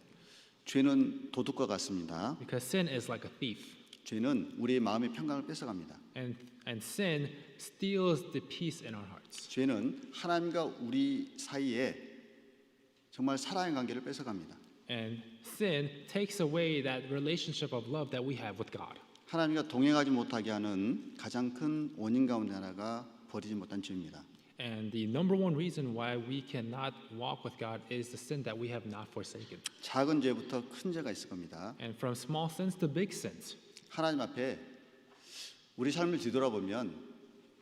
죄는 도둑과 같습니다. Because sin is like a thief. 죄는 우리의 마음의 평강을 뺏어갑니다. And sin steals the peace in our hearts. 죄는 하나님과 우리 사이에 정말 사랑의 관계를 뺏어갑니다. And sin takes away that relationship of love that we have with God. 하나님과 동행하지 못하게 하는 가장 큰 원인 가운데 하나가 버리지 못한 죄입니다. And the number one reason why we cannot walk with God is the sin that we have not forsaken. 작은 죄부터 큰 죄가 있을 겁니다. And from small sins to big sins. 하나님 앞에 우리 삶을 뒤돌아보면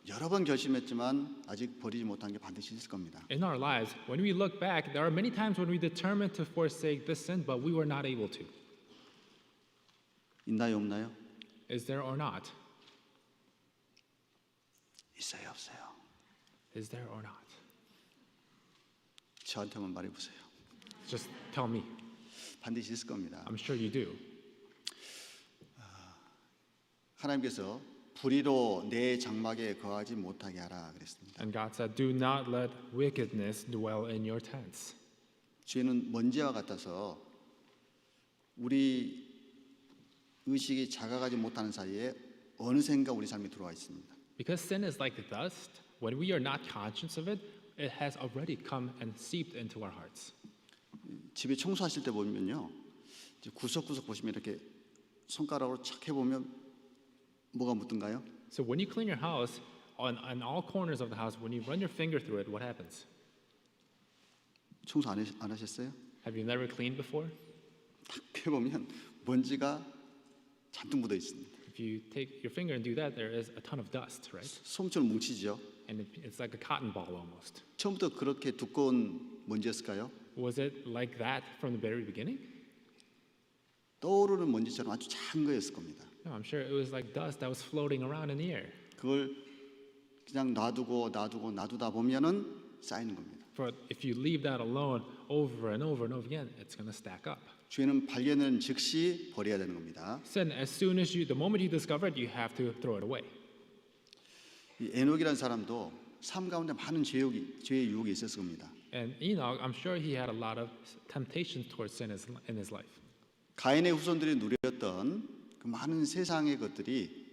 여러 번 결심했지만 아직 버리지 못한 게 반드시 있을 겁니다. In our lives, when we look back, there are many times when we determined to forsake this sin, but we were not able to. 있나요, 없나요? Is there or not? 있어요, 없어요? Is there or not? 저한테만 말해보세요. Just tell me. 반드시 있을 겁니다. I'm sure you do. 하나님께서 불의로 내 장막에 거하지 못하게 하라 그랬습니다. And God said, do not let wickedness dwell in your tents. 죄는 먼지와 같아서 우리 의식이 작아가지 못하는 사이에 어느샌가 우리 삶에 들어와 있습니다. Because sin is like dust, when we are not conscious of it, it has already come and seeped into our hearts. 집에 청소하실 때 보면요, 이제 구석구석 보시면 이렇게 손가락으로 착 해보면 뭐가 묻던가요? So when you clean your house, on all corners of the house, when you run your finger through it, what happens? 청소 안 하셨어요? Have you never cleaned before? 탁 해보면 먼지가 잔뜩 묻어 있습니다. If you take your finger and do that, there is a ton of dust, right? 솜처럼 뭉치죠. And it's like a cotton ball almost. 처음부터 그렇게 두꺼운 먼지였을까요? Was it like that from the very beginning? 떠오르는 먼지처럼 아주 작은 거였을 겁니다. No, I'm sure it was like dust that was floating around in the air. 그걸 그냥 놔두다 보면은 쌓이는 겁니다. But if you leave that alone over and over and over again, it's going to stack up. 죄는 발견은 즉시 버려야 되는 겁니다. Sin, as soon as the moment you discover it, you have to throw it away. 이 에녹이라는 사람도 삶 가운데 많은 죄의 유혹이 있었을 겁니다. And Enoch, I'm sure he had a lot of temptations towards sin in his life. 가인의 후손들이 누렸던 그 많은 세상의 것들이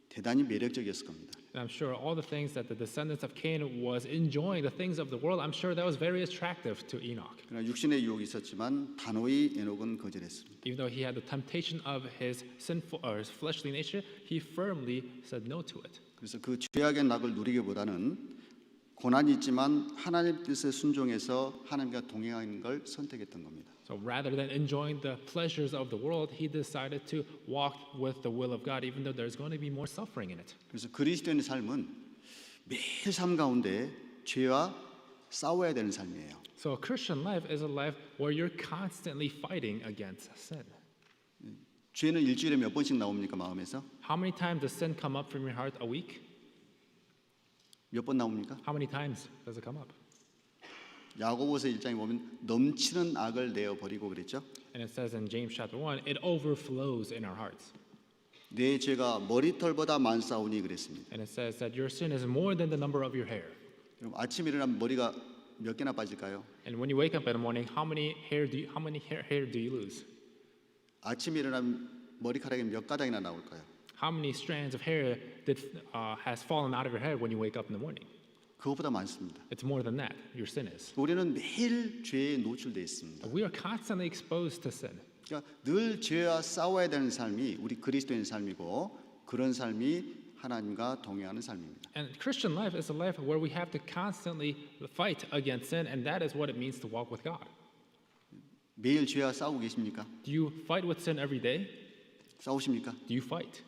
대단히 매력적이었을 겁니다. And I'm sure all the things that the descendants of Cain was enjoying, the things of the world, I'm sure that was very attractive to Enoch. 그러나 육신의 유혹이 있었지만 단호히 에녹은 거절했습니다. Even though he had the temptation of his sinful or his fleshly nature, he firmly said no to it. 그래서 그 죄악의 낙을 누리기보다는 고난이 있지만 하나님 뜻에 순종해서 하나님과 동행하는 걸 선택했던 겁니다. So rather than enjoying the pleasures of the world, he decided to walk with the will of God, even though there's going to be more suffering in it. 그래서 그리스도인의 삶은 매일 삶 가운데 죄와 싸워야 되는 삶이에요. So a Christian life is a life where you're constantly fighting against sin. 죄는 일주일에 몇 번씩 나옵니까 마음에서? How many times does sin come up from your heart a week? 몇 번 나옵니까? How many times does it come up? 야고보서 1장에 보면 넘치는 악을 내어 버리고 그랬죠. And it says in James chapter 1, it overflows in our hearts. 내 죄가 머리털보다 많사오니 그랬습니다. And it says that your sin is more than the number of your hair. 그럼 아침 일어나면 머리가 몇 개나 빠질까요? And when you wake up in the morning, how many hair do you lose? 아침 일어나면 머리카락이 몇 가닥이나 나올까요? How many strands of hair has fallen out of your head when you wake up in the morning? 그것보다 많습니다. It's more than that. Your sin is. 우리는 매일 죄에 노출되어 있습니다. We are constantly exposed to sin. 그러니까 늘 죄와 싸워야 되는 삶이 우리 그리스도인 삶이고 그런 삶이 하나님과 동행하는 삶입니다. And Christian life is a life where we have to constantly fight against sin, and that is what it means to walk with God. 매일 죄와 싸우고 계십니까? Do you fight with sin every day? 싸우십니까? Do you fight?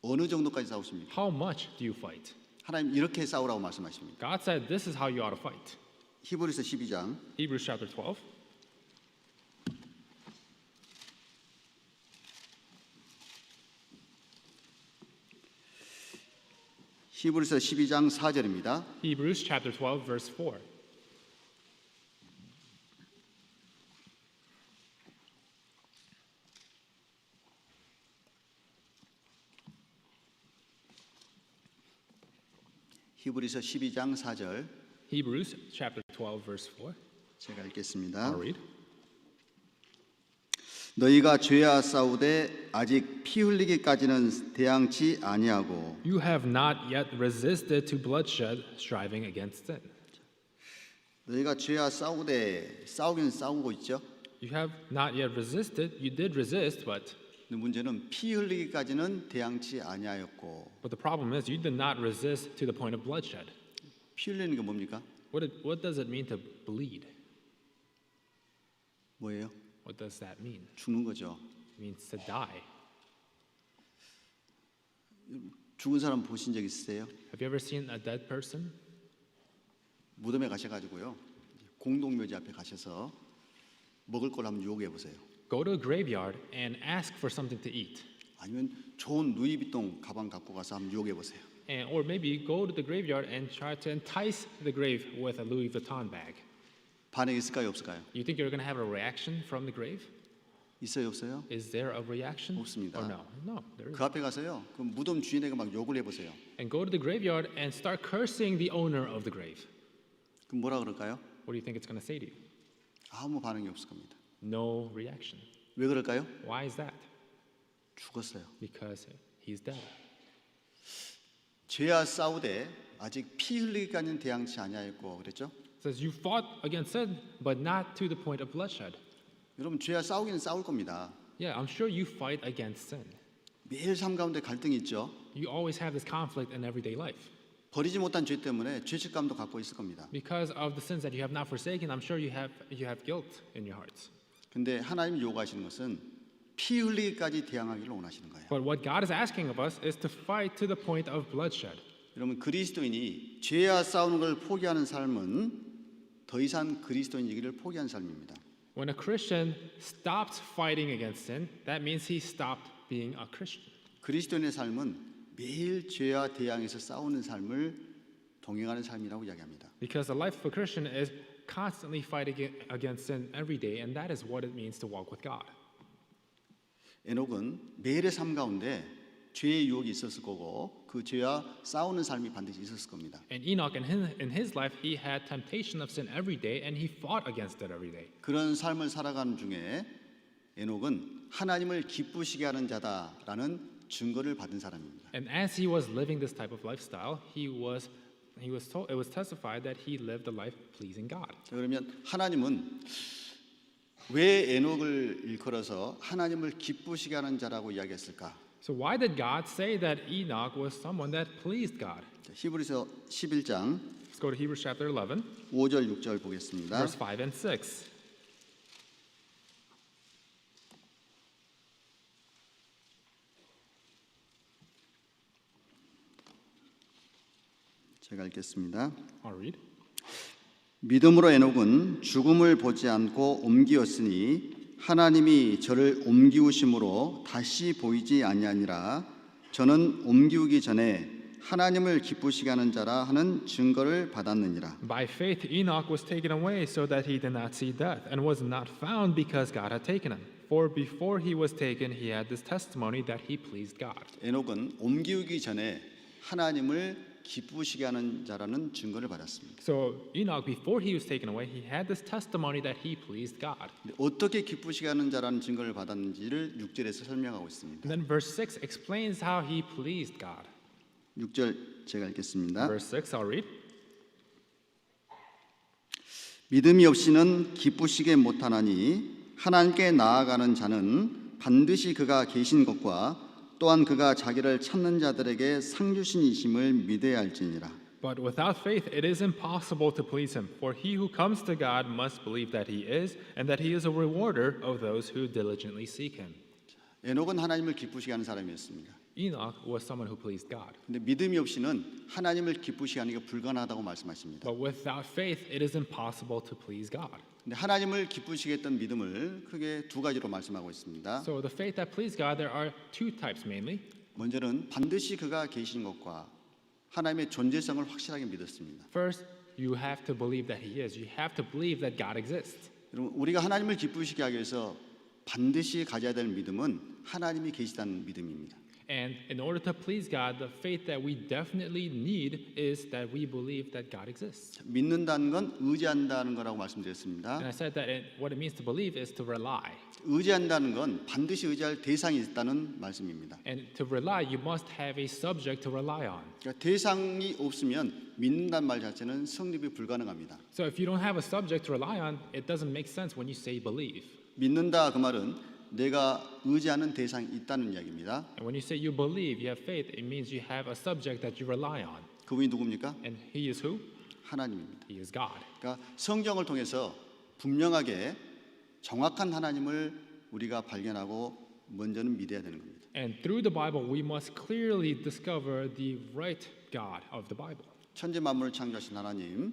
어느 정도까지 싸우십니까? How much do you fight? 하나님 이렇게 싸우라고 말씀하십니다. God said this is how you ought to fight. 히브리서 12장 Hebrews chapter 12. 히브리서 12장 4절입니다. Hebrews chapter 12 verse 4. 히브리서 12장 4절 Hebrews chapter 12 verse 4. 제가 읽겠습니다. I'll read. 너희가 죄와 싸우되 아직 피 흘리기까지는 대항치 아니하고 You have not yet resisted to bloodshed, striving against sin. 너희가 죄와 싸우되 싸우긴 싸우고 있죠. You have not yet resisted. You did resist, but 근데 문제는 피 흘리기까지는 대항치 아니하였고 the problem is you did not resist to the point of bloodshed. 피 흘리는 게 뭡니까? What does it mean to bleed? 뭐예요? What does that mean? 죽는 거죠. It means to die. 죽은 사람 보신 적 있으세요? Have you ever seen a dead person? 무덤에 가셔가지고요 공동묘지 앞에 가셔서 먹을 걸 한번 유혹해 보세요. Go to a graveyard and ask for something to eat. 아니면 좋은 루이비통 가방 갖고 가서 한번 유혹해 보세요. Or maybe go to the graveyard and try to entice the grave with a Louis Vuitton bag. 반응이 있을까요, 없을까요? You think you're going to have a reaction from the grave? 있어요, 없어요? Is there a reaction? 없습니다. Or no? No, there 그 isn't. 앞에 가서요. 그 무덤 주인에게 막 욕을 해보세요. And go to the graveyard and start cursing the owner of the grave. 그럼 뭐라 그럴까요? What do you think it's going to say to you? 아무 반응이 없을 겁니다. No reaction. 왜 그럴까요? Why is that? 죽었어요. Because he's dead. 죄와 싸우되 아직 피 흘리기까지는 대항치 아니하였고 그랬죠? It says you fought against sin, but not to the point of bloodshed. 여러분 죄와 싸우기는 싸울 겁니다. Yeah, I'm sure you fight against sin. 매일 삶 가운데 갈등이 있죠. You always have this conflict in everyday life. 버리지 못한 죄 때문에 죄책감도 갖고 있을 겁니다. Because of the sins that you have not forsaken, I'm sure you have guilt in your hearts. 근데 하나님이 요구하시는 것은 피 흘리기까지 대항하기를 원하시는 거예요. But what God is asking of us is to fight to the point of bloodshed. 여러분 그리스도인이 죄와 싸우는 걸 포기하는 삶은 더 이상 그리스도인이기를 포기한 삶입니다. When a Christian stops fighting against sin, that means he stopped being a Christian. 그리스도인의 삶은 매일 죄와 대항해서 싸우는 삶을 동행하는 삶이라고 이야기합니다. Because the life of a Christian is constantly fight against sin every day, and that is what it means to walk with God. 에녹은 매일의 삶 가운데 죄의 유혹이 있었을 거고 그 죄와 싸우는 삶이 반드시 있었을 겁니다. And Enoch, in his life, he had temptation of sin every day, and he fought against it every day. 그런 삶을 살아가는 중에 에녹은 하나님을 기쁘시게 하는 자다라는 증거를 받은 사람입니다. And as he was living this type of lifestyle, it was testified that he lived a life pleasing God. 자, 그러면 하나님은 왜 에녹을 일컬어서 하나님을 기쁘시게 하는 자라고 이야기했을까? So why did God say that Enoch was someone that pleased God? 자, 히브리서 11장 Let's go to Hebrews chapter 11, 5절 6절 보겠습니다. verse 5 and 6. 제가 읽겠습니다. I'll read. 믿음으로 에녹은 죽음을 보지 않고 옮기었으니 하나님이 저를 옮기우심으로 다시 보이지 아니하니라. 저는 옮기우기 전에 하나님을 기쁘시게 하는 자라 하는 증거를 받았느니라. By faith, Enoch was taken away so that he did not see death, and was not found because God had taken him. For before he was taken, he had this testimony that he pleased God. 에녹은 옮기우기 전에 하나님을 기쁘시게 하는 자라는 증거를 받았습니다. So Enoch, before he was taken away, he had this testimony that he pleased God. 근데 어떻게 기쁘시게 하는 자라는 증거를 받았는지를 6절에서 설명하고 있습니다. And then verse 6 explains how he pleased God. 6절 제가 읽겠습니다. Verse 6, I'll read. 믿음이 없이는 기쁘시게 못하나니 하나님께 나아가는 자는 반드시 그가 계신 것과 또한 그가 자기를 찾는 자들에게 상 주신이심을 믿어야 할지니라. But without faith it is impossible to please him, for he who comes to God must believe that he is, and that he is a rewarder of those who diligently seek him. 에녹은 하나님을 기쁘시게 하는 사람이었습니다. Enoch was someone who pleased God. 근데 믿음이 없이는 하나님을 기쁘시게 하는 게 불가능하다고 말씀하십니다. But without faith it is impossible to please God. 근데 하나님을 기쁘시게 했던 믿음을 크게 두 가지로 말씀하고 있습니다. So the faith that pleased God, there are two types mainly. 먼저는 반드시 그가 계신 것과 하나님의 존재성을 확실하게 믿었습니다. First, you have to believe that he is. You have to believe that God exists. 여러분, 우리가 하나님을 기쁘시게 하기 위해서 반드시 가져야 될 믿음은 하나님이 계시다는 믿음입니다. And in order to please God, the faith that we definitely need is that we believe that God exists. 믿는다는 건 의지한다는 거라고 말씀드렸습니다. And I said that what it means to believe is to rely. 의지한다는 건 반드시 의지할 대상이 있다는 말씀입니다. And to rely, you must have a subject to rely on. 그러니까 대상이 없으면 믿는다는 말 자체는 성립이 불가능합니다. So if you don't have a subject to rely on, it doesn't make sense when you say believe. 믿는다 그 말은 내가 의지하는 대상이 있다는 이야기입니다. And when you say you believe, you have faith, it means you have a subject that you rely on. 그분이 누굽니까? And he is who? 하나님입니다. He is God. 그러니까 성경을 통해서 분명하게 정확한 하나님을 우리가 발견하고 먼저는 믿어야 되는 겁니다. And through the Bible, we must clearly discover the right God of the Bible. 천지 만물을 창조하신 하나님,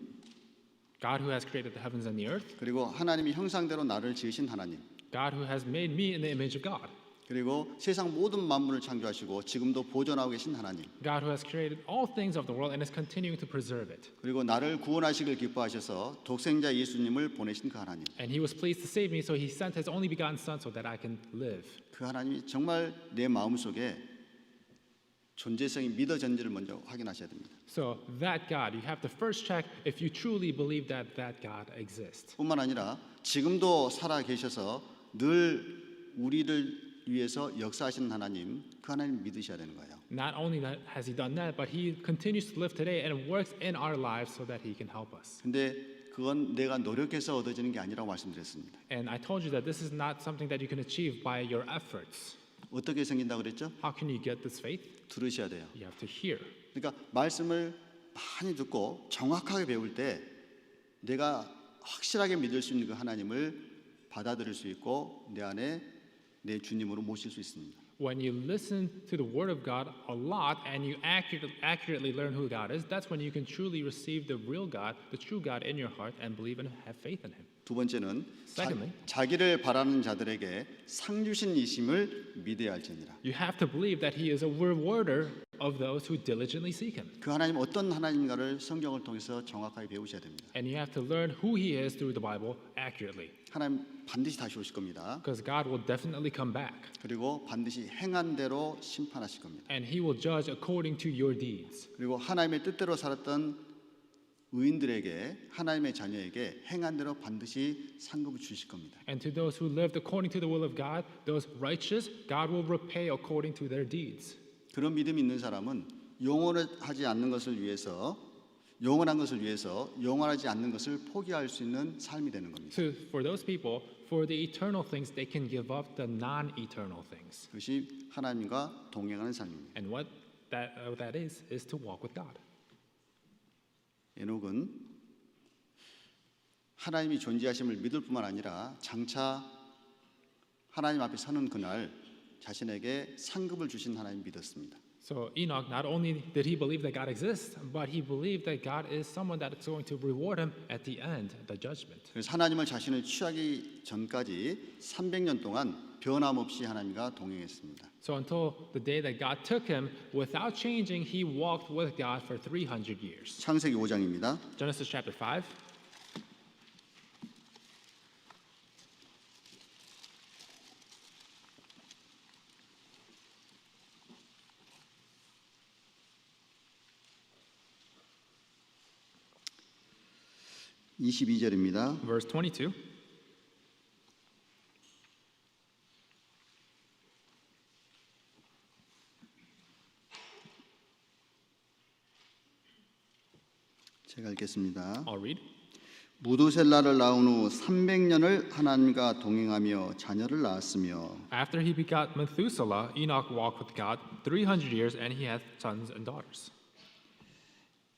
God who has created the heavens and the earth. 그리고 하나님이 형상대로 나를 지으신 하나님, God who has made me in the image of God. 그리고 세상 모든 만물을 창조하시고 지금도 보존하고 계신 하나님, God who has created all things of the world and is continuing to preserve it. 그리고 나를 구원하시길 기뻐하셔서 독생자 예수님을 보내신 그 하나님, And he was pleased to save me, so he sent his only begotten son so that I can live. 그 하나님이 정말 내 마음속에 존재성이 믿어졌는지를 먼저 확인하셔야 됩니다. So that God, you have to first check if you truly believe that that God exists. 뿐만 아니라 지금도 살아 계셔서 늘 우리를 위해서 역사하시는 하나님, 그 하나님 믿으셔야 되는 거예요. Not only that has he done that, but he continues to live today and works in our lives so that he can help us. 근데 그건 내가 노력해서 얻어지는 게 아니라고 말씀드렸습니다. And I told you that this is not something that you can achieve by your efforts. 어떻게 생긴다고 그랬죠? How can you get this faith? 들으셔야 돼요. You have to hear. 그러니까 말씀을 많이 듣고 정확하게 배울 때 내가 확실하게 믿을 수 있는 그 하나님을 받아들일 수 있고 내 안에 내 주님으로 모실 수 있습니다. When you listen to the word of God a lot and you accurately learn who God is, that's when you can truly receive the real God, the true God in your heart and believe and have faith in him. 두 두 번째는 Secondly, 자기를 바라는 자들에게 상 주신 이심을 믿어야 할지니라. you have to believe that he is a rewarder of those who diligently seek him. 그 하나님 어떤 하나님인가를 성경을 통해서 정확하게 배우셔야 됩니다. And you have to learn who he is through the Bible accurately. 하나님 반드시 다시 오실 겁니다. Because God will definitely come back. 그리고 반드시 행한 대로 심판하실 겁니다. And he will judge according to your deeds. 그리고 하나님의 뜻대로 살았던 의인들에게 하나님의 자녀에게 행한 대로 반드시 상급을 주실 겁니다. And to those who lived according to the will of God, those righteous, God will repay according to their deeds. 그런 믿음이 있는 사람은 영원하지 않는 것을 위해서 영원한 것을 위해서 영원하지 않는 것을 포기할 수 있는 삶이 되는 겁니다. So for those people, for the eternal things, they can give up the non-eternal things. 그것이 하나님과 동행하는 삶입니다. And what that is to walk with God. 에녹은 하나님이 존재하심을 믿을 뿐만 아니라 장차 하나님 앞에 서는 그날 자신에게 상급을 주신 하나님 믿었습니다. So Enoch, not only did he believe that God exists, but he believed that God is someone that is going to reward him at the end, the judgment. 그래서 하나님을 자신을 취하기 전까지 300년 동안 변함없이 하나님과 동행했습니다. So until the day that God took him, without changing, he walked with God for 300 years. 창세기 5장입니다. Genesis chapter 5. (22절입니다) Verse 22. 제가 읽겠습니다. I'll read. 무두셀라를 낳은 후 300년을 하나님과 동행하며 자녀를 낳았으며 After he begot Methuselah, Enoch walked with God 300 years, and he had sons and daughters.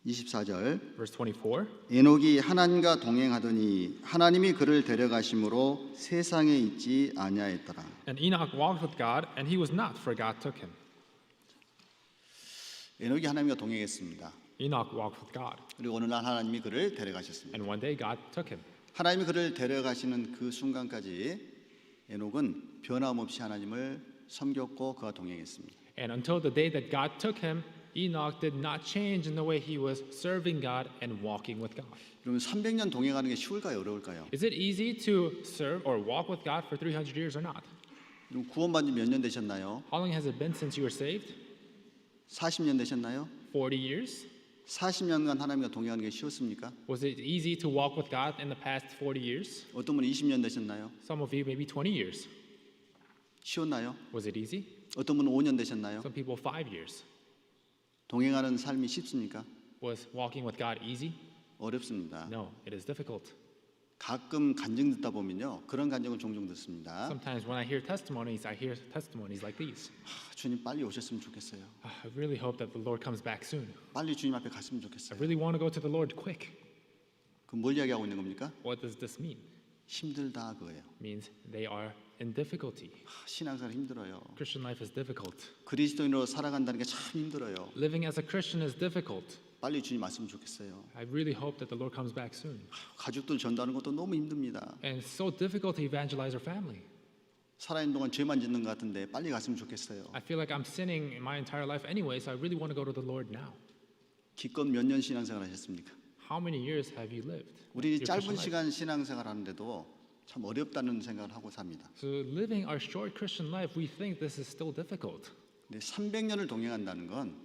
24절 Verse 24. 에녹이 하나님과 동행하더니 하나님이 그를 데려가심으로 세상에 있지 아니하였더라. And Enoch walked with God, and he was not, for God took him. 에녹이 하나님과 동행했습니다. Enoch walked with God, 그리고 어느 날 하나님이 그를 데려가셨습니다. and one day God took him. 하나님이 그를 데려가시는 그 순간까지 에녹은 변함없이 하나님을 섬겼고 그와 동행했습니다. And until the day that God took him, Enoch did not change in the way he was serving God and walking with God. 그러면 300년 동행하는 게 쉬울까요, 어려울까요? Is it easy to serve or walk with God for 300 years or not? 그럼 구원받은 지 몇 년 되셨나요? How long has it been since you were saved? 40년 되셨나요? 40 years? 40년간 하나님과 동행하는 게 쉬웠습니까? Was it easy to walk with God in the past 40 years? 어떤 분은 20년 되셨나요? Some of you maybe 20 years. 쉬웠나요? Was it easy? 어떤 분은 5년 되셨나요? Some people 5 years. 동행하는 삶이 쉽습니까? Was walking with God easy? 어렵습니다. No, it is difficult. 가끔 간증 듣다 보면요, 그런 간증을 종종 듣습니다. Sometimes when I hear testimonies like these. 주님 빨리 오셨으면 좋겠어요. I really hope that the Lord comes back soon. 빨리 주님 앞에 갔으면 I 좋겠어요. really want to go to the Lord quick. 그 뭘 이야기하고 있는 겁니까? What does this mean? 힘들다 그거예요. It means they are in difficulty. 신앙생활 힘들어요. Christian life is difficult. 그리스도인으로 살아간다는 게 참 힘들어요. Living as a Christian is difficult. 빨리 주님 왔으면 좋겠어요. I really hope that the Lord comes back soon. 가족들 전도하는 것도 너무 힘듭니다. And it's so difficult to evangelize our family. 살아있는 동안 죄만 짓는 것 같은데 빨리 갔으면 좋겠어요. I feel like I'm sinning in my entire life anyway, so I really want to go to the Lord now. 기껏 몇 년 신앙생활 하셨습니까? How many years have you lived? 우리 your 짧은 Christian life? 시간 신앙생활 하는데도 참 어렵다는 생각을 하고 삽니다. So living our short Christian life, we think this is still difficult. 근데 300년을 동행한다는 건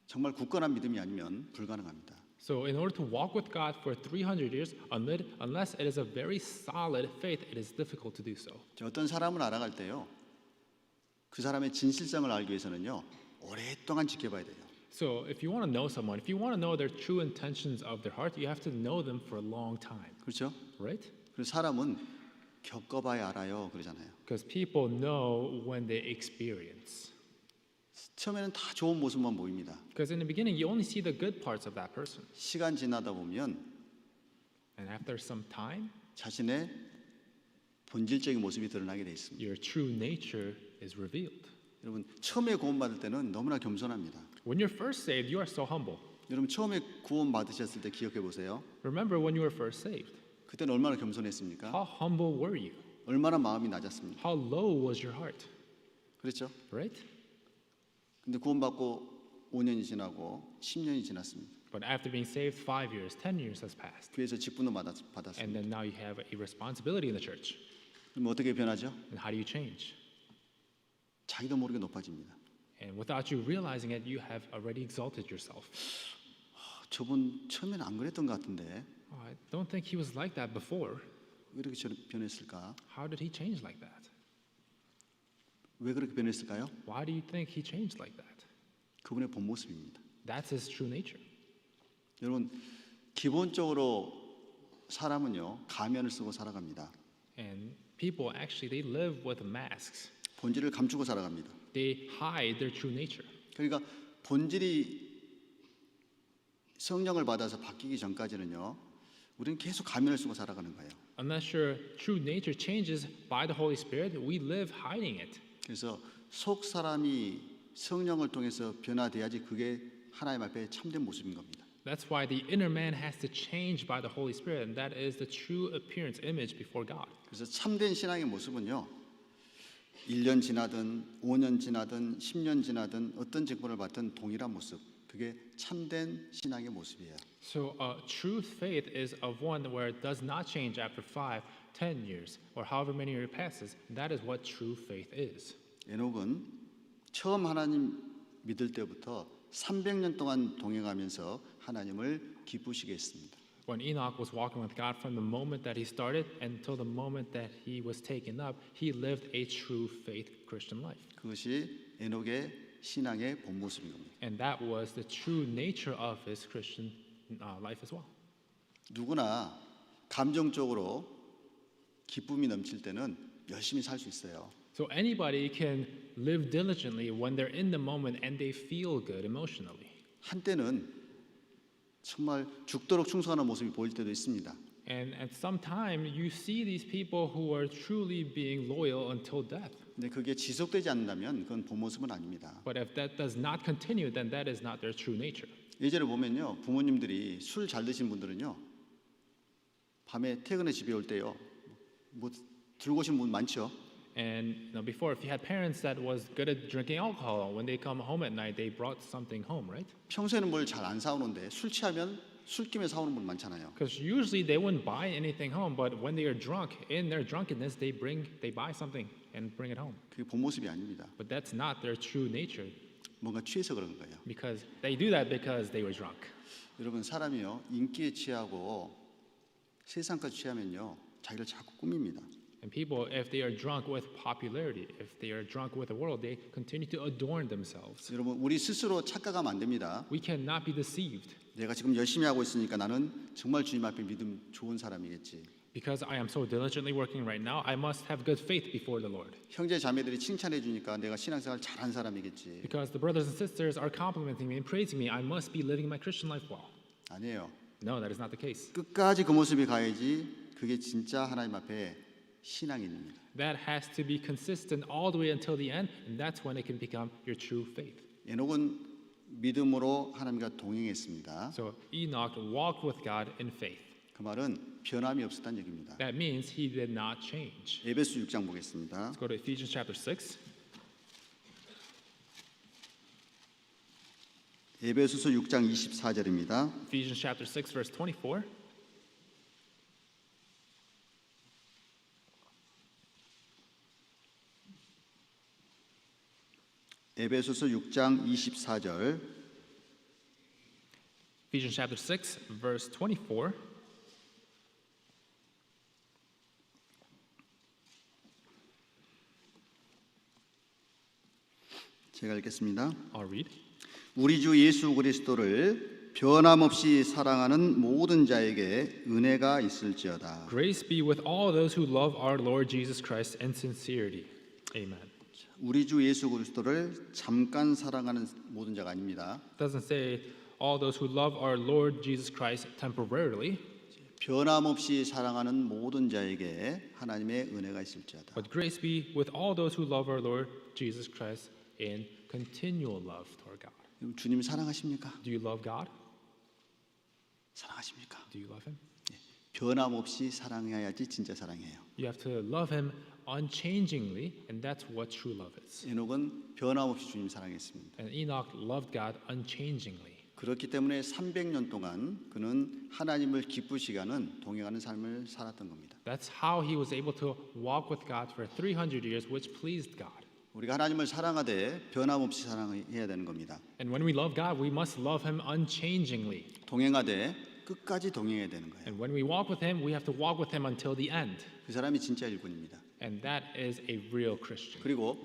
정말 굳건한 믿음이 아니면 불가능합니다. So in order to walk with God for 300 years, unless it is a very solid faith, it is difficult to do so. 어떤 사람을 알아갈 때요, 그 사람의 진실성을 알기 위해서는요, 오랫동안 지켜봐야 돼요. So if you want to know someone, if you want to know their true intentions of their heart, you have to know them for a long time, 그렇죠? right? 그리고 사람은 겪어봐야 알아요, 그러잖아요. Because people know when they experience. 처음에는 다 좋은 모습만 보입니다. Because in the beginning, you only see the good parts of that person. 시간 지나다 보면 And after some time, 자신의 본질적인 모습이 드러나게 돼 있습니다. your true nature is revealed. 여러분, 처음에 구원받을 때는 너무나 겸손합니다. When you're first saved, you are so humble. 여러분, 처음에 구원받으셨을 때 기억해 보세요. Remember when you were first saved. 그때는 얼마나 겸손했습니까? How humble were you? 얼마나 마음이 낮았습니까? How low was your heart? 그렇죠? Right? 근데 구원받고 5년이 지나고 10년이 지났습니다. But after being saved 5 years, 10 years has passed. 교회에서 직분도 And 받았습니다. then now you have a responsibility in the church. 그럼 어떻게 변하죠? And how do you change? 자기도 모르게 높아집니다. And without you realizing it, you have already exalted yourself. 저분 처음에는 안 그랬던 것 같은데 Oh, I don't think he was like that before. 왜 이렇게 변했을까? How did he change like that? 왜 그렇게 변했을까요? Why do you think he changed like that? 그분의 본 모습입니다. That's his true nature. 여러분 기본적으로 사람은요 가면을 쓰고 살아갑니다. And people actually they live with masks. 본질을 감추고 살아갑니다. They hide their true nature. 그러니까 본질이 성령을 받아서 바뀌기 전까지는요 우리는 계속 가면을 쓰고 살아가는 거예요. Unless your true nature changes by the Holy Spirit, we live hiding it. 그래서 속 사람이 성령을 통해서 변화돼야지 그게 하나님 앞에 참된 모습인 겁니다. That's why the inner man has to change by the Holy Spirit, and that is the true appearance image before God. 그래서 참된 신앙의 모습은요 1년 지나든 5년 지나든 10년 지나든 어떤 직분을 받든 동일한 모습 그게 참된 신앙의 모습이에요. So true faith is of one where it does not change after 5, 10 years, or however many years passes. That is what true faith is. 에녹은 처음 하나님 믿을 때부터 300년 동안 동행하면서 하나님을 기쁘시게 했습니다. When Enoch was walking with God from the moment that he started until the moment that he was taken up, he lived a true faith Christian life. 그것이 에녹의 신앙의 본 모습인 겁니다. And that was the true nature of his Christian life as well. 누구나 감정적으로 기쁨이 넘칠 때는 열심히 살 수 있어요. So anybody can live diligently when they're in the moment and they feel good emotionally. 한때는 정말 죽도록 충성하는 모습이 보일 때도 있습니다. And at some time, you see these people who are truly being loyal until death. 근데 그게 지속되지 않는다면 그건 본 모습은 아닙니다. But if that does not continue, then that is not their true nature. 예전에 보면요 부모님들이 술 잘 드신 분들은요 밤에 퇴근해 집에 올 때요 뭐 들고 오신 분 많죠. And before, if you had parents that was good at drinking alcohol, when they come home at night, they brought something home, right? 평소에는 뭘 잘 안 사오는데 술 취하면 술김에 사오는 분 많잖아요. Because usually they wouldn't buy anything home, but when they are drunk, in their drunkenness, they buy something and bring it home. 그게 본 모습이 아닙니다. But that's not their true nature, 뭔가 취해서 그런 거예요. because they do that because they were drunk. 여러분 사람이요 인기에 취하고 세상까지 취하면요 자기를 자꾸 꾸밉니다. And people, if they are drunk with popularity, if they are drunk with the world, they continue to adorn themselves. 여러분 우리 스스로 착각하면 안 됩니다. We cannot be deceived. 내가 지금 열심히 하고 있으니까 나는 정말 주님 앞에 믿음 좋은 사람이겠지. Because I am so diligently working right now, I must have good faith before the Lord. 형제 자매들이 칭찬해 주니까 내가 신앙생활 잘한 사람이겠지. Because the brothers and sisters are complimenting me and praising me, I must be living my Christian life well. 아니에요. No, that is not the case. 끝까지 그 모습이 가야지 그게 진짜 하나님 앞에 신앙인입니다. That has to be consistent all the way until the end, and that's when it can become your true faith. 에녹은 믿음으로 하나님과 동행했습니다. So Enoch walked with God in faith. 그 말은 변함이 없었다는 얘기입니다. That means he did not change. 에베소 6장 보겠습니다. Let's go to Ephesians chapter 6. 에베소서 6장 24절입니다. Ephesians chapter 6, verse 24. 에베소서 6장 24절 Ephesians chapter 6, verse 24. 제가 읽겠습니다. I'll read. 우리 주 예수 그리스도를 변함없이 사랑하는 모든 자에게 은혜가 있을지어다. Grace be with all those who love our Lord Jesus Christ in sincerity. Amen. 우리 주 예수 그리스도를 잠깐 사랑하는 모든 자가 아닙니다. It doesn't say all those who love our Lord Jesus Christ temporarily, 변함없이 사랑하는 모든 자에게 하나님의 은혜가 있을지어다. but grace be with all those who love our Lord Jesus Christ in continual love toward God. 여러분, 주님 사랑하십니까? Do you love God? 사랑하십니까? Do you love Him? 변함없이 사랑해야지 진짜 사랑해요. You have to love him unchangingly, and that's what true love is. 에녹은 변함없이 주님 사랑했습니다. And Enoch loved God unchangingly. 그렇기 때문에 300년 동안 그는 하나님을 기쁘시게 하는 동행하는 삶을 살았던 겁니다. That's how he was able to walk with God for 300 years, which pleased God. 우리가 하나님을 사랑하되 변함없이 사랑해야 되는 겁니다. And when we love God, we must love him unchangingly. 동행하되 끝까지 동행해야 되는 거예요. And when we walk with him, we have to walk with him until the end. 그 사람이 진짜 일꾼입니다. And that is a real Christian. 그리고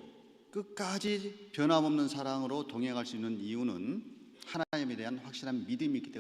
끝까지 변함없는 사랑으로 동행할 수 있는 이유는 하나님에 대한 확실한 믿음이 있기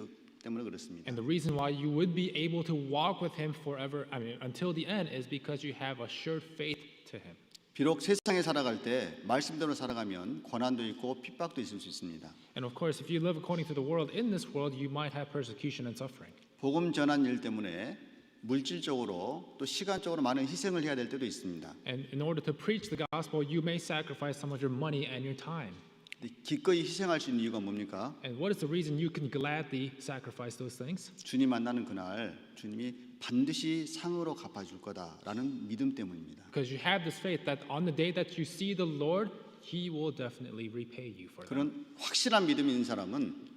때문에 그렇습니다. And the reason why you would be able to walk with him forever, until the end, is because you have a sure faith to him. 비록 세상에 살아갈 때 말씀대로 살아가면 고난도 있고 핍박도 있을 수 있습니다. And of course, if you live according to the world in this world, you might have persecution and suffering. 복음 전한 일 때문에 물질적으로 또 시간적으로 많은 희생을 해야 될 때도 있습니다. And in order to preach the gospel, you may sacrifice some of your money and your time. 근데 기꺼이 희생할 수 있는 이유가 뭡니까? And what is the reason you can gladly sacrifice those things? 주님 만나는 그날 주님이 반드시 상으로 갚아줄 거다라는 믿음 때문입니다. Because you have this faith that on the day that you see the Lord, He will definitely repay you for that. 그런 확실한 믿음이 있는 사람은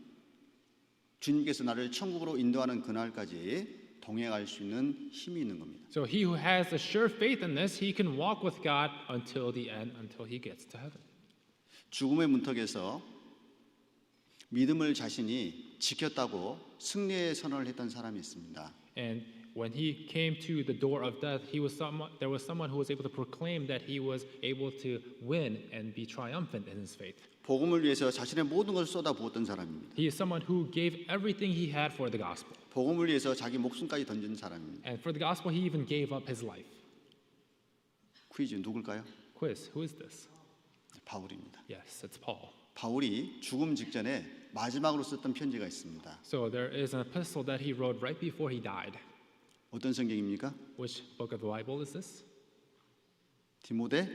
주님께서 나를 천국으로 인도하는 그날까지 동행할 수 있는 힘이 있는 겁니다. So he who has a sure faith in this, he can walk with God until the end, until he gets to heaven. 죽음의 문턱에서 믿음을 자신이 지켰다고 승리의 선언을 했던 사람이 있습니다. And when he came to the door of death, there was someone who was able to proclaim that he was able to win and be triumphant in his faith. 복음을 위해서 자신의 모든 것을 쏟아부었던 사람입니다. He is someone who gave everything he had for the gospel. 복음을 위해서 자기 목숨까지 던진 사람입니다. And for the gospel, he even gave up his life. 퀴즈 누굴까요? Quiz, who is this? 바울입니다. Yes, it's Paul. 바울이 죽음 직전에 마지막으로 썼던 편지가 있습니다. So there is an epistle that he wrote right before he died. 어떤 성경입니까? Which book of the Bible is this? 디모데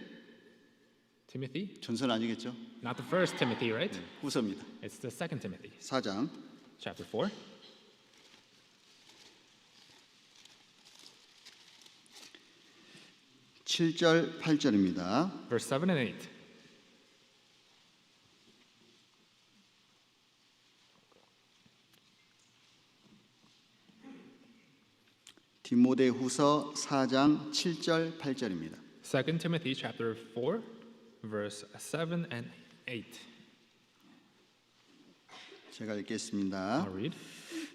Timothy? 전서는 아니겠죠? Not the first Timothy, right? 후서입니다. It's the second Timothy, 4장 chapter 4. 7절 8절입니다. Verse 7 and 8. 디모데후서 4장 7절 8절입니다. 2 Timothy chapter 4, verse 7 and 8. 제가 읽겠습니다. I'll read.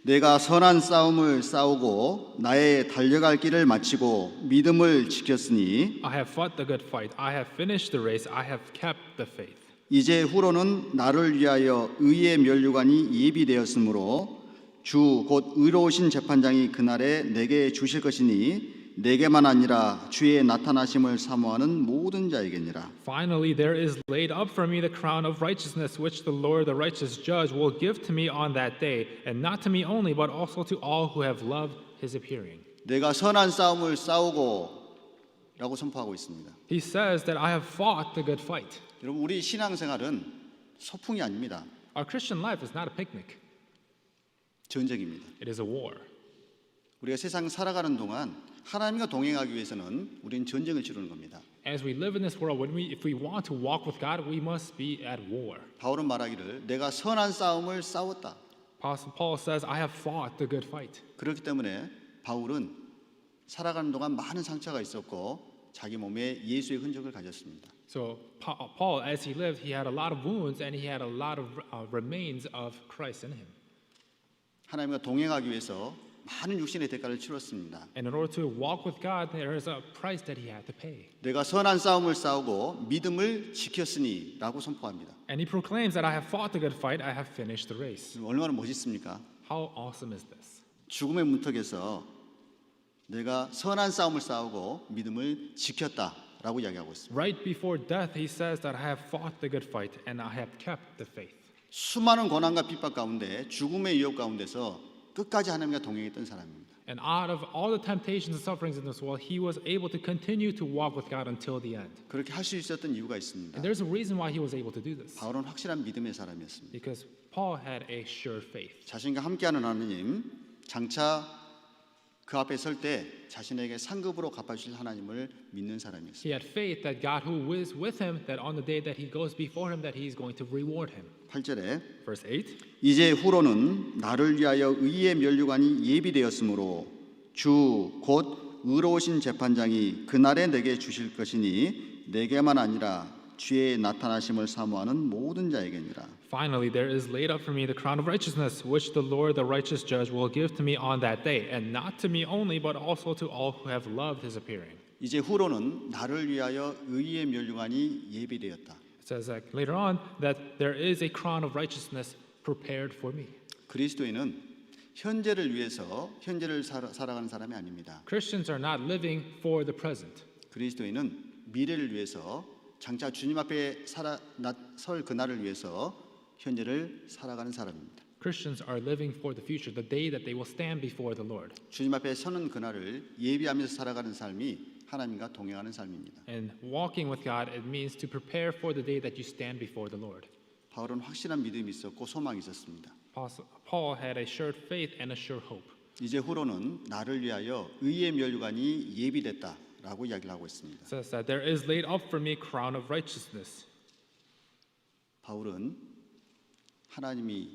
내가 선한 싸움을 싸우고 나의 달려갈 길을 마치고 믿음을 지켰으니 I have fought the good fight. I have finished the race. I have kept the faith. 이제 후로는 나를 위하여 의의 면류관이 예비되었으므로 주 곧 의로우신 재판장이 그날에 내게 주실 것이니 내게만 아니라 주의 나타나심을 사모하는 모든 자에게니라. Finally, there is laid up for me the crown of righteousness, which the Lord, the righteous judge, will give to me on that day, and not to me only, but also to all who have loved his appearing. 내가 선한 싸움을 싸우고라고 선포하고 있습니다. He says that I have fought the good fight. 여러분 우리 신앙생활은 소풍이 아닙니다. Our Christian life is not a picnic. 전쟁입니다. It is a war. 우리가 세상 살아가는 동안 하나님과 동행하기 위해서는 우리는 전쟁을 치르는 겁니다. As we live in this world, if we want to walk with God, we must be at war. 바울은 말하기를 내가 선한 싸움을 싸웠다. Paul says, I have fought the good fight. 그렇기 때문에 바울은 살아가는 동안 많은 상처가 있었고 자기 몸에 예수의 흔적을 가졌습니다. So Paul, as he lived, he had a lot of wounds and he had a lot of remains of Christ in him. 하나님과 동행하기 위해서 많은 육신의 대가를 치렀습니다. And in order to walk with God, there is a price that he had to pay. 내가 선한 싸움을 싸우고 믿음을 지켰으니라고 선포합니다. And he proclaims that I have fought the good fight, I have finished the race. 얼마나 멋있습니까? How awesome is this? 죽음의 문턱에서 내가 선한 싸움을 싸우고 믿음을 지켰다라고 이야기하고 있습니다. Right before death, he says that I have fought the good fight and I have kept the faith. 수많은 고난과 핍박 가운데 죽음의 위협 가운데서 끝까지 하나님과 동행했던 사람입니다. And out of all the temptations and sufferings in this world, he was able to continue to walk with God until the end. 그렇게 할 수 있었던 이유가 있습니다. And there's a reason why he was able to do this. 바울은 확실한 믿음의 사람이었습니다. Because Paul had a sure faith. 자신과 함께하는 하나님, 장차 그 앞에 설 때 자신에게 상급으로 갚아주실 하나님을 믿는 사람이었습니다. He had faith that God who is with him, that on the day that he goes before him, that he is going to reward him. 8절에 Verse 8. 이제 후로는 나를 위하여 의의 면류관이 예비되었으므로 주 곧 의로우신 재판장이 그날에 내게 주실 것이니 내게만 아니라 주의 나타나심을 사모하는 모든 자에게니라. Finally, there is laid up for me the crown of righteousness, which the Lord, the righteous judge, will give to me on that day, and not to me only, but also to all who have loved his appearing. 이제 후로는 나를 위하여 의의 면류관이 예비되었다. It says that later on that there is a crown of righteousness prepared for me. 그리스도인은 현재를 위해서 현재를 살아가는 사람이 아닙니다. Christians are not living for the present. 그리스도인은 미래를 위해서 장차 주님 앞에 설 그날을 위해서 현재를 살아가는 사람입니다. Christians are living for the future, the day that they will stand before the Lord. 주님 앞에 서는 그날을 예비하면서 살아가는 삶이 하나님과 동행하는 삶입니다. And walking with God, it means to prepare for the day that you stand before the Lord. 바울은 확실한 믿음이 있었고 소망이 있었습니다. Paul had a sure faith and a sure hope. 이제 후로는 나를 위하여 의의 면류관이 예비됐다라고 이야기를 하고 있습니다. It says that there is laid up for me crown of righteousness. 바울은 하나님이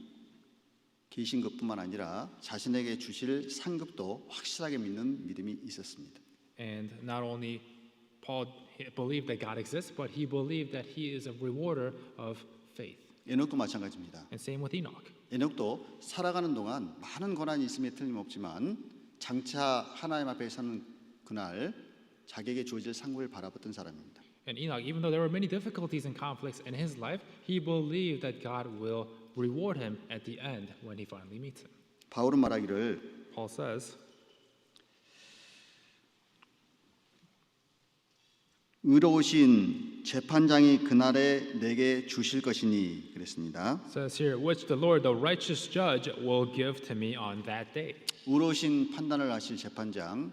계신 것뿐만 아니라 자신에게 주실 상급도 확실하게 믿는 믿음이 있었습니다. And not only Paul believed that God exists, but he believed that he is a rewarder of faith. 에녹도 마찬가지입니다. And same with Enoch. 에녹도 살아가는 동안 많은 고난이 있음에 틀림없지만 장차 하나님 앞에 서는 그날 자기에게 주어질 상급을 바라봤던 사람입니다. And Enoch, even though there were many difficulties and conflicts in his life, he believed that God will reward him at the end when he finally meets him. 바울은 말하기를 Paul says, 의로우신 재판장이 그날에 내게 주실 것이니 그랬습니다. says here, which the Lord, the righteous judge, will give to me on that day. 의로우신 판단을 하실 재판장,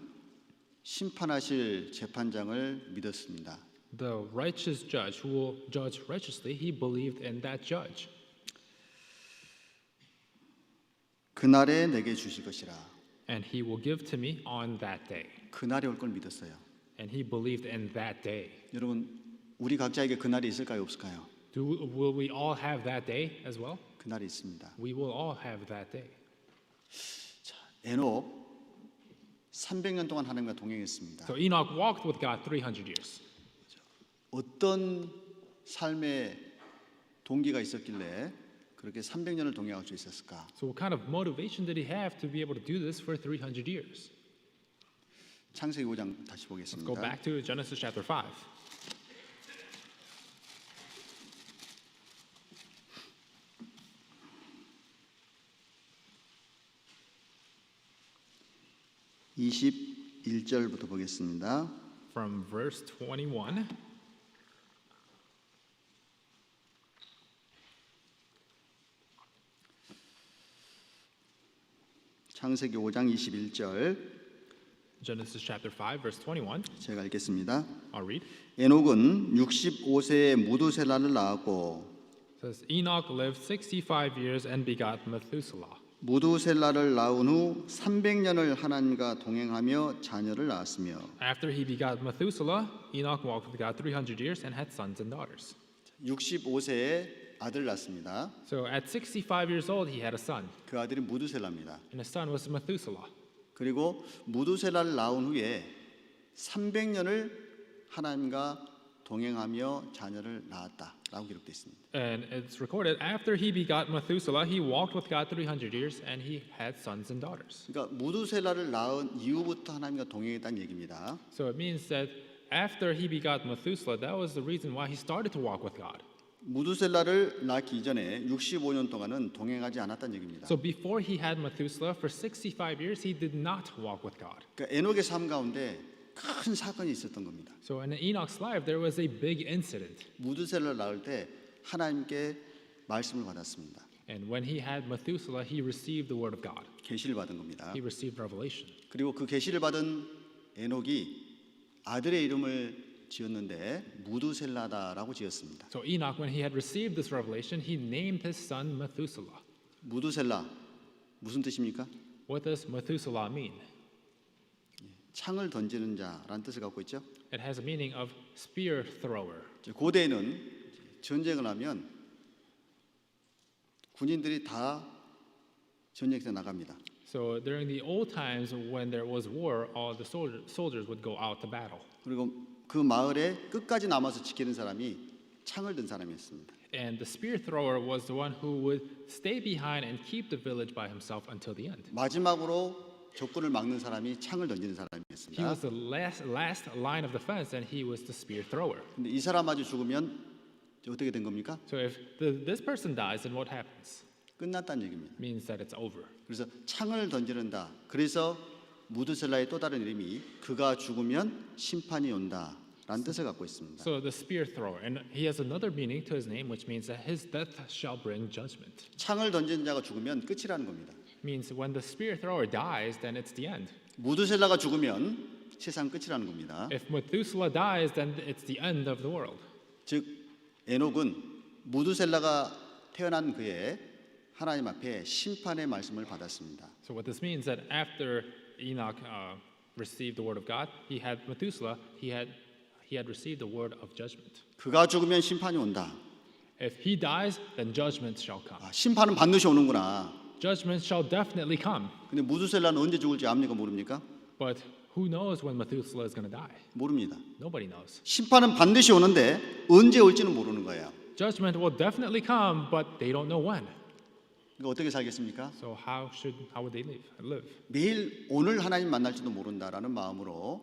심판하실 재판장을 믿었습니다. The righteous judge who will judge righteously, he believed in that judge. 그날에 내게 주실 것이라. And he will give to me on that day. 그날에 올 걸 믿었어요. And he believed in that day. 여러분, 우리 각자에게 그날이 있을까요, 없을까요? Will we all have that day as well? 그날이 있습니다. We will all have that day. 에녹 300년 동안 하나님과 동행했습니다. So Enoch walked with God 300 years. 어떤 삶의 동기가 있었길래 그렇게 300년을 동행할 수 있었을까? So what kind of motivation did he have to be able to do this for 300 years? 창세기 5장 다시 Let's go 보겠습니다. back to Genesis chapter 5. (21절부터) 보겠습니다. From verse 21. 창세기 5장 21절 Genesis chapter 5, verse 21. 제가 읽겠습니다. I'll read. 에녹은 65세에 무두셀라를 낳았고 It says, Enoch lived 65 years and begot Methuselah. 무두셀라를 낳은 후 300년을 하나님과 동행하며 자녀를 낳았으며 After he begot Methuselah, Enoch walked with God 300 years and had sons and daughters. 65세에 아들 낳습니다. So at 65 years old, he had a son, 그 아들이 무두셀라입니다. and his son was Methuselah. 그리고 무두셀라를 낳은 후에 300년을 하나님과 동행하며 자녀를 낳았다라고 기록되어 있습니다. And it's recorded after he begot Methuselah, he walked with God 300 years and he had sons and daughters. 그러니까 무두셀라를 낳은 이후부터 하나님과 동행했다는 얘기입니다. So it means that after he begot Methuselah, that was the reason why he started to walk with God. 무두셀라를 낳기 이전에 65년 동안은 동행하지 않았다는 얘기입니다. So before he had Methuselah, for 65 years, he did not walk with God. 그러니까 에녹의 삶 가운데 큰 사건이 있었던 겁니다. So in Enoch's life, there was a big incident. 무두셀라를 낳을 때 하나님께 말씀을 받았습니다. And when he had Methuselah, he received the word of God. 계시를 받은 겁니다. He received revelation. 그리고 그 계시를 받은 에녹이 아들의 이름을 지었는데 무두셀라다라고 지었습니다. So Enoch, when he had received this revelation, he named his son Methuselah. 무두셀라 무슨 뜻입니까? What does Methuselah mean? 창을 던지는 자라는 뜻을 갖고 있죠. It has a meaning of spear thrower. 고대에는 전쟁을 하면 군인들이 다 전쟁터에 나갑니다. So during the old times when there was war, all the soldiers would go out to battle. 그리고 그 마을에 끝까지 남아서 지키는 사람이 창을 든 사람이었습니다. And the spear thrower was the one who would stay behind and keep the village by himself until the end. 마지막으로 적군을 막는 사람이 창을 던지는 He 사람이었습니다. was the last line of defense, and he was the spear thrower. 근데 이 사람마저 죽으면 어떻게 된 겁니까? So if this person dies, then what happens? 끝났다는 얘기입니다. Means that it's over. 그래서 창을 던지는다. 그래서 무드셀라의 또 다른 이름이 그가 죽으면 심판이 온다라는 뜻을 갖고 있습니다. So the spear thrower, and he has another meaning to his name, which means that his death shall bring judgment. 창을 던지는 자가 죽으면 끝이라는 겁니다. Means when the spear thrower dies, then it's the end. 무드셀라가 죽으면 세상 끝이라는 겁니다. If Methuselah dies, then it's the end of the world. 즉 에녹은 무드셀라가 태어난 그해 하나님 앞에 심판의 말씀을 받았습니다. So what this means that after Enoch received the word of God, Methuselah, he had received the word of judgment. 그가 죽으면 심판이 온다. If he dies, then judgment shall come. 심판은 반드시 오는구나. Judgment shall definitely come. 근데 무드셀라는 언제 죽을지 압니까? 모릅니까? But who knows when Methuselah is going to die? 모릅니다. Nobody knows. 심판은 반드시 오는데 언제 올지는 모르는 거예요. Judgment will definitely come, but they don't know when. 그러니까 어떻게 살겠습니까? So how would they live? 매일 오늘 하나님 만날지도 모른다라는 마음으로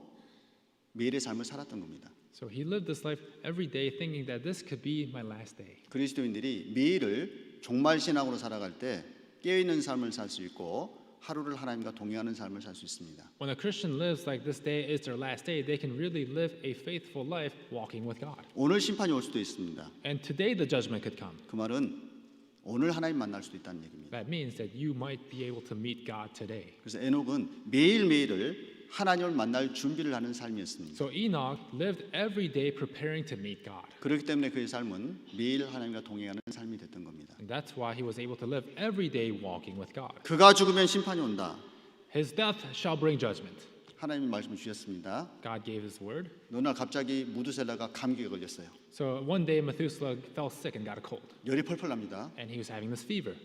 매일의 삶을 살았던 겁니다. So he lived this life every day thinking that this could be my last day. 그리스도인들이 매일을 종말 신앙으로 살아갈 때 깨어있는 삶을 살 수 있고 하루를 하나님과 동행하는 삶을 살 수 있습니다. When a Christian lives like this day is their last day, they can really live a faithful life walking with God. 오늘 심판이 올 수도 있습니다. And today the judgment could come. 그 말은 오늘 하나님 만날 수도 있다는 얘기입니다. That means that you might be able to meet God today. 그래서 에녹은 매일매일을 하나님을 만날 준비를 하는 삶이었습니다. So Enoch lived every day preparing to meet God. 그렇기 때문에 그의 삶은 매일 하나님과 동행하는 삶이 됐던 겁니다. And that's why he was able to live every day walking with God. 그가 죽으면 심판이 온다. His death shall bring judgment. 하나님이 말씀 주셨습니다. God gave his word. 어느 날 갑자기 무드셀라가 감기에 걸렸어요. So one day Methuselah fell sick and got a cold. 열이 펄펄 납니다. And he was having this fever.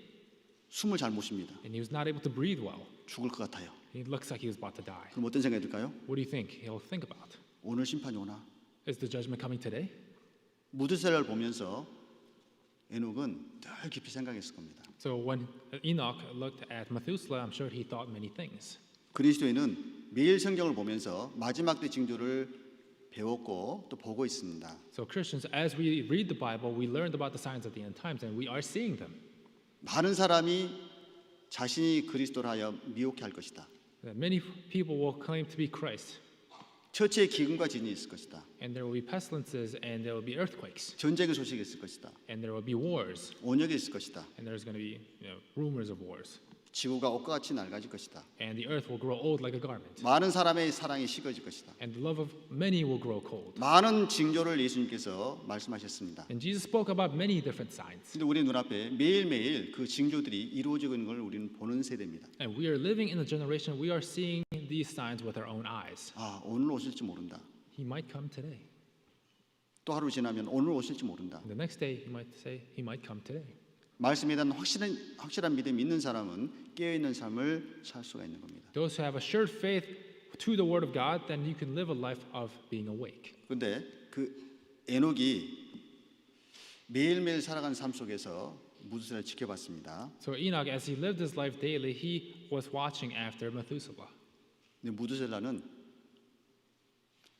숨을 잘 못 쉽니다. And he was not able to breathe well. 죽을 것 같아요. He looks like he was about to die. 그럼 어떤 생각이 들까요? What do you think he'll think about? 오늘 심판이 오나? Is the judgment coming today? 무드셀라를 보면서 에녹은 늘 깊이 생각했을 겁니다. So when Enoch looked at Methuselah, I'm sure he thought many things. 그리스도인은 매일 성경을 보면서 마지막 때 징조를 배웠고 또 보고 있습니다. So Christians, as we read the Bible, we learned about the signs of the end times, and we are seeing them. 많은 사람이 자신이 그리스도를 하여 미혹해 할 것이다. That many people will claim to be Christ, 처치에 기근과 진이 있을 것이다. and there will be pestilences, and there will be earthquakes, 전쟁의 소식이 있을 것이다. and there will be wars, 온역이 있을 것이다. and there's going to be rumors of wars, 지구가 옷과 같이 낡아질 것이다. and the earth will grow old like a garment, 많은 사람의 사랑이 식어질 것이다. and the love of many will grow cold. 많은 징조를 예수님께서 말씀하셨습니다. And Jesus spoke about many different signs. 근데 우리 눈앞에 매일매일 그 징조들이 이루어지고 있는 걸 우리는 보는 세대입니다. And we are living in a generation, we are seeing these signs with our own eyes. 아, 오늘 오실지 모른다. He might come today. 또 하루 지나면 오늘 오실지 모른다. And the next day, you might say, he might come today. 말씀에 대한 확실한 믿음이 있는 사람은 깨어있는 삶을 살 수가 있는 겁니다. Those who have assured faith to the word of God, then you can live a life of being awake. 그런데 그 에녹이 매일매일 살아가는 삶 속에서 무드셀라를 지켜봤습니다. So Enoch, as he lived his life daily, he was watching after Methuselah. 근데 무드셀라는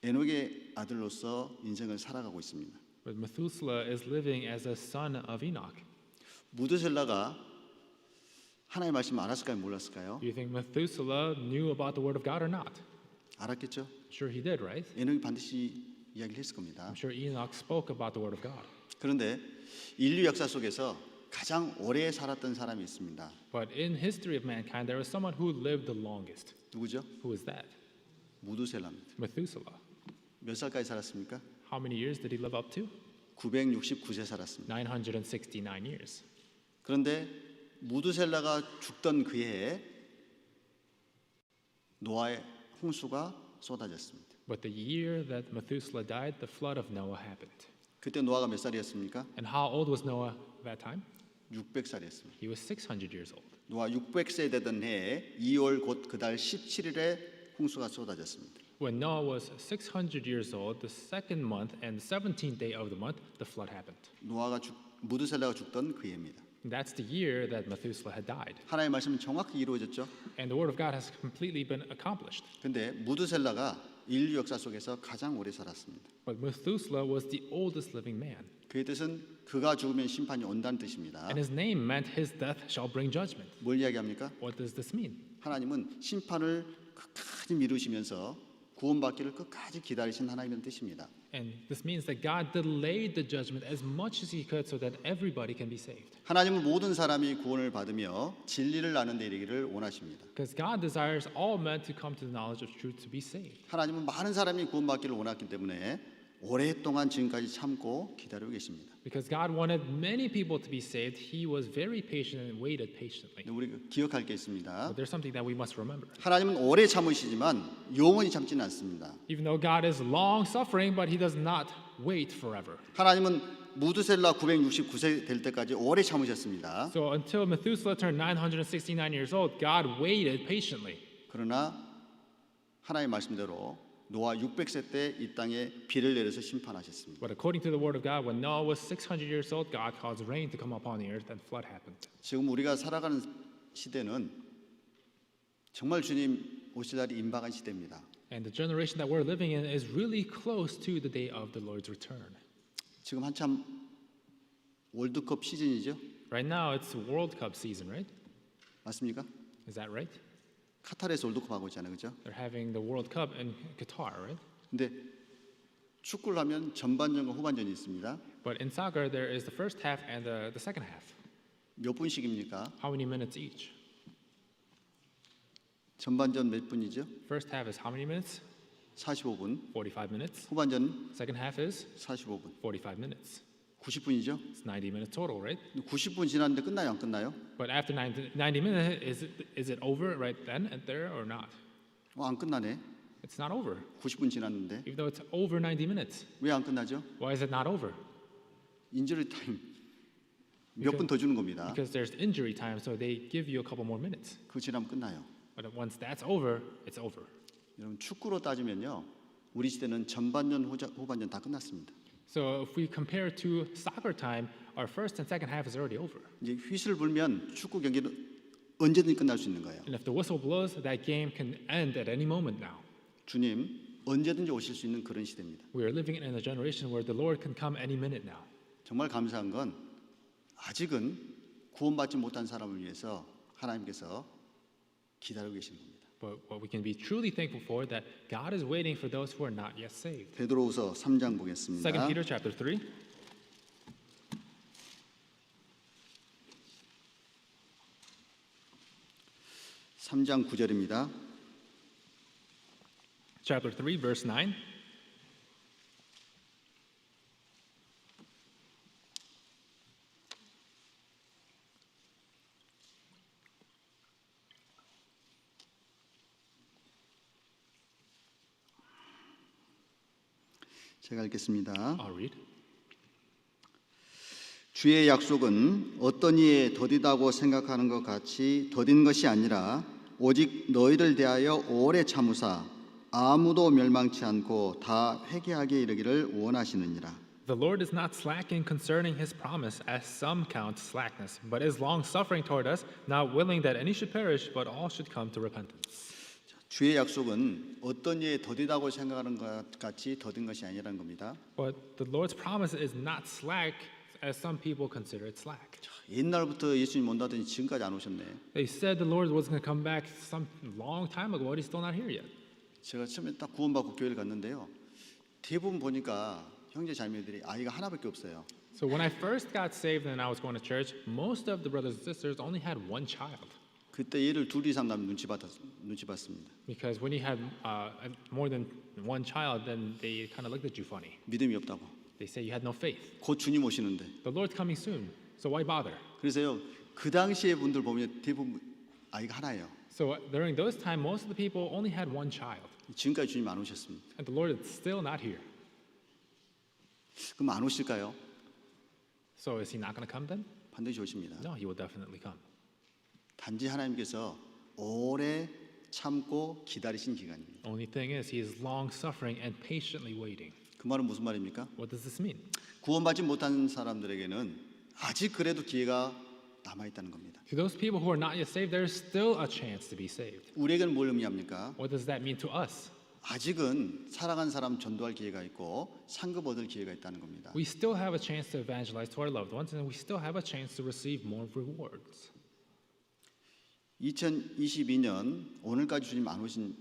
에녹의 아들로서 인생을 살아가고 있습니다. But Methuselah is living as a son of Enoch. 무드셀라가 하나님의 말씀을 알았을까요? 몰랐을까요? Do you think Methuselah knew about the word of God or not? 알았겠죠. Sure he did, right? 에녹이 반드시 이야기를 했을 겁니다. I'm sure Enoch spoke about the word of God. 그런데 인류 역사 속에서 가장 오래 살았던 사람이 있습니다. But in history of mankind, there was someone who lived the longest. 누구죠? Who is that? 무드셀라입니다. Methuselah. 몇 살까지 살았습니까? How many years did he live up to? 969세 살았습니다. 969 years. 그런데 무드셀라가 죽던 그 해에 노아의 홍수가 쏟아졌습니다. But the year that Methuselah died, the flood of Noah happened. 그때 노아가 몇 살이었습니까? And how old was Noah that time? 600살이었습니다. He was 600 years old. 노아 600세 되던 해에 2월 곧 그달 17일에 홍수가 쏟아졌습니다. When Noah was 600 years old, the second month and 17th day of the month, the flood happened. 무드셀라가 죽던 그 해입니다. That's the year that Methuselah had died. 하나님의 말씀은 정확히 이루어졌죠. And the word of God has completely been accomplished. 근데 무드셀라가 인류 역사 속에서 가장 오래 살았습니다. But Methuselah was the oldest living man. 그의 뜻은 그가 죽으면 심판이 온다는 뜻입니다. And his name meant his death shall bring judgment. 뭘 이야기합니까? What does this mean? 하나님은 심판을 끝까지 미루시면서 구원받기를 끝까지 기다리신 하나님의 뜻입니다. And this means that God delayed the judgment as much as he could so that everybody can be saved. 하나님은 모든 사람이 구원을 받으며 진리를 아는 데 이르기를 원하십니다. Because God desires all men to come to the knowledge of truth to be saved. 하나님은 많은 사람이 구원받기를 원했기 때문에 오랫동안 지금까지 참고 기다리고 계십니다. Because God wanted many people to be saved, he was very patient and waited patiently. 근데 우리 기억할 게 있습니다. But there's something that we must remember. 하나님은 오래 참으시지만 영원히 참지는 않습니다. Even though God is long suffering, but he does not wait forever. 하나님은 무드셀라 969세 될 때까지 오래 참으셨습니다. So until Methuselah turned 969 years old, God waited patiently. 그러나 하나님의 말씀대로 노아 600세 때 이 땅에 비를 내려서 심판하셨습니다. But according to the word of God, when Noah was 600 years old, God caused rain to come upon the earth and flood happened. 지금 우리가 살아가는 시대는 정말 주님 오실 날이 임박한 시대입니다. And the generation that we're living in is really close to the day of the Lord's return. 지금 한참 월드컵 시즌이죠? Right now, it's World Cup season, right? 맞습니까? Is that right? 카타르에서 월드컵 하고 있잖아요, 그렇죠? They're having the World Cup in Qatar, right? 근데 축구를 하면 전반전과 후반전이 있습니다. But in soccer, there is the first half and the second half. 몇 분씩입니까? How many minutes each? 전반전 몇 분이죠? First half is how many minutes? 45분. 45 minutes. 후반전 Second half is 45분. 45 minutes. 90분이죠? It's 90 minutes total, right? 90분 지났는데 끝나요, 안 끝나요? But after 90 minutes, is it over right then and there or not? 안 끝나네. It's not over. 90분 지났는데 Even though it's over 90 minutes. 왜 안 끝나죠? Why is it not over? 인저리 타임 몇 분 더 주는 겁니다. Because there's injury time, so they give you a couple more minutes. 그거 지나면 끝나요. But once that's over, it's over. 여러분 축구로 따지면요, 우리 시대는 전반전, 후반전 다 끝났습니다. So if we compare to soccer time, our first and second half is already over. 이제 휘슬 불면 축구 경기는 언제든지 끝날 수 있는 거예요. And if the whistle blows, that game can end at any moment now. 주님 언제든지 오실 수 있는 그런 시대입니다. We are living in a generation where the Lord can come any minute now. 정말 감사한 건 아직은 구원받지 못한 사람을 위해서 하나님께서 기다리고 계신 겁니다. But what we can be truly thankful for that God is waiting for those who are not yet saved. 베드로후서 3장 보겠습니다. 2 Peter chapter 3. 3장 9절입니다. Chapter 3 verse 9. 제가 읽겠습니다. I'll read. 주의 약속은 어떤 이에 더디다고 생각하는 것 같이 더딘 것이 아니라 오직 너희를 대하여 오래 참으사 아무도 멸망치 않고 다 회개하게 이르기를 원하시느니라. The Lord is not slacking concerning his promise, as some count slackness, but is long-suffering toward us, not willing that any should perish, but all should come to repentance. 주의 약속은 어떤 이에 더디다고 생각하는 것 같이 더딘 것이 아니라는 겁니다. But the Lord's promise is not slack, as some people consider it slack. 옛날부터 예수님 온다더니 지금까지 안 오셨네. They said the Lord was going to come back some long time ago, but he's still not here yet. 제가 처음에 딱 구원받고 교회를 갔는데요. 대부분 보니까 형제 자매들이 아이가 하나밖에 없어요. So when I first got saved and I was going to church, most of the brothers and sisters only had one child. 그때 얘를 둘 이상 나면 눈치 봤습니다. Because when you had more than one child, then they kind of looked at you funny. 믿음이 없다고. They say you had no faith. 곧 주님 오시는데. The Lord's coming soon, so why bother? 그래서요 그 당시에 분들 보면 대부분 아이가 하나예요. So during those time, most of the people only had one child, 지금까지 주님 안 오셨습니다. and the Lord is still not here. 그럼 안 오실까요? So is he not going to come then? 반드시 오십니다. No, he will definitely come. 단지 하나님께서 오래 참고 기다리신 기간입니다. Only thing is, he is long suffering and patiently waiting. 그 말은 무슨 말입니까? What does this mean? 구원받지 못한 사람들에게는 아직 그래도 기회가 남아 있다는 겁니다. To those people who are not yet saved, there is still a chance to be saved. 우리에게는 뭘 의미합니까? What does that mean to us? 아직은 사랑한 사람 전도할 기회가 있고 상급 얻을 기회가 있다는 겁니다. We still have a chance to evangelize to our loved ones, and we still have a chance to receive more rewards. 2022년 오늘까지 주님 안 오신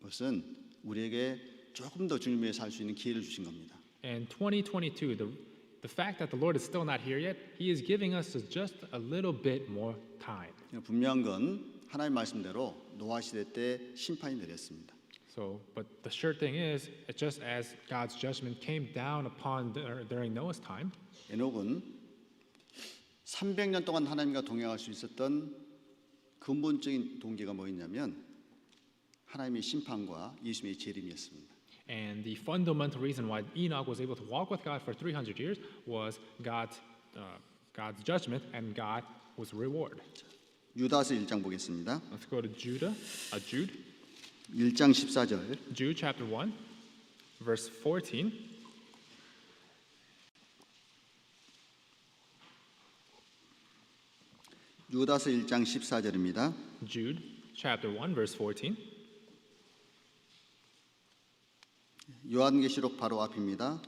것은 우리에게 조금 더 주님 위해 살 수 있는 기회를 주신 겁니다. And 2022, the fact that the Lord is still not here yet, He is giving us just a little bit more time. 분명한 건 하나님 말씀대로 노아 시대 때 심판이 내렸습니다. So, but the sure thing is, just as God's judgment came down upon during Noah's time, 에녹은 300년 동안 하나님과 동행할 수 있었던 근본적인 동기가 뭐였냐면 하나님의 심판과 예수님의 재림이었습니다. and the fundamental reason why Enoch was able to walk with God for 300 years was God's judgment, and God was reward. 유다서 1장 보겠습니다. Let's go to Jude. 1장 14절. Jude chapter 1, verse 14. 유다서 1장 14절입니다. Jude chapter 1, verse 14. 요한계시록 바로 앞입니다.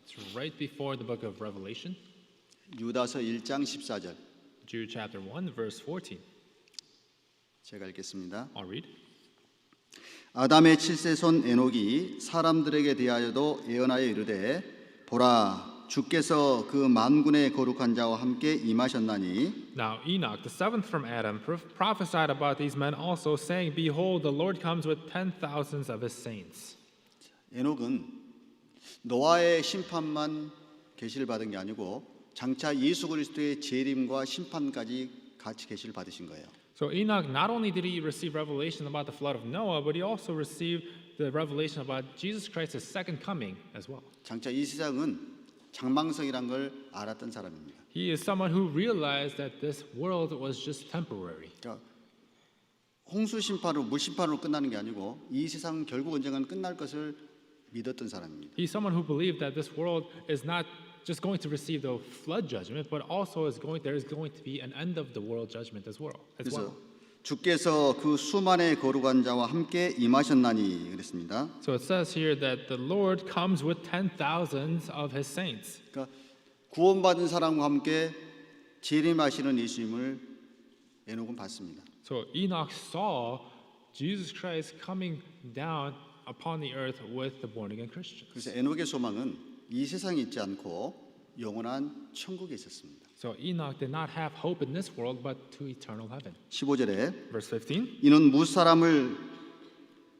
It's right before the book of Revelation. 유다서 1장 14절. Jude chapter 1, verse 14. 제가 읽겠습니다. I'll read. 아담의 7세손 에녹이 사람들에게 대하여도 예언하여 이르되 보라 주께서 그 만군의 거룩한 자와 함께 임하셨나니 Now Enoch, the seventh from Adam, prophesied about these men also, saying, Behold, the Lord comes with 10,000s of his saints. 에녹은 노아의 심판만 계시를 받은 게 아니고 장차 예수 그리스도의 재림과 심판까지 같이 계시를 받으신 거예요. So Enoch, not only did he receive revelation about the flood of Noah, but he also received the revelation about Jesus Christ's second coming as well. 장차 이 세상은 장망성이란 걸 알았던 사람입니다. He is someone who realized that this world was just temporary. 그러니까 홍수 심판으로 물 심판으로 끝나는 게 아니고 이 세상은 결국 언젠가는 끝날 것을 믿었던 사람입니다. He's someone who believed that this world is not just going to receive the flood judgment, but also there is going to be an end of the world judgment as well. 그래서 주께서 그 수만의 거룩한 자와 함께 임하셨나니 그랬습니다. So it says here that the Lord comes with 10,000s of his saints. 그러니까 구원받은 사람과 함께 재림하시는 예수님을 에녹은 봤습니다. So Enoch saw Jesus Christ coming down upon the earth with the born again Christians. 그래서 에녹의 소망은 이 세상에 있지 않고 영원한 천국에 있었습니다. So Enoch did not have hope in this world, but to eternal heaven. 15절에 Verse 15. 이는 무사람을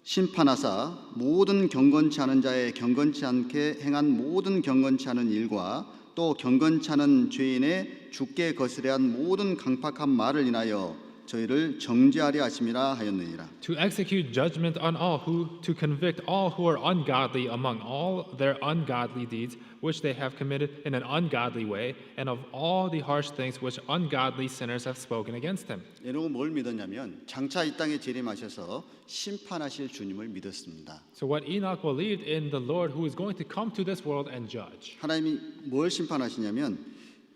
심판하사 모든 경건치 않은 자의 경건치 않게 행한 모든 경건치 않은 일과 또 경건치 않은 죄인의 죽게 거스레한 모든 강팍한 말을 인하여 저희를 정죄하려 하심이라 하였느니라. To execute judgment on all to convict all who are ungodly among all their ungodly deeds which they have committed in an ungodly way, and of all the harsh things which ungodly sinners have spoken against him. 에녹은 뭘 믿었냐면 장차 이 땅에 재림하셔서 심판하실 주님을 믿었습니다. So what Enoch believed in the Lord who is going to come to this world and judge. 하나님이 뭘 심판하시냐면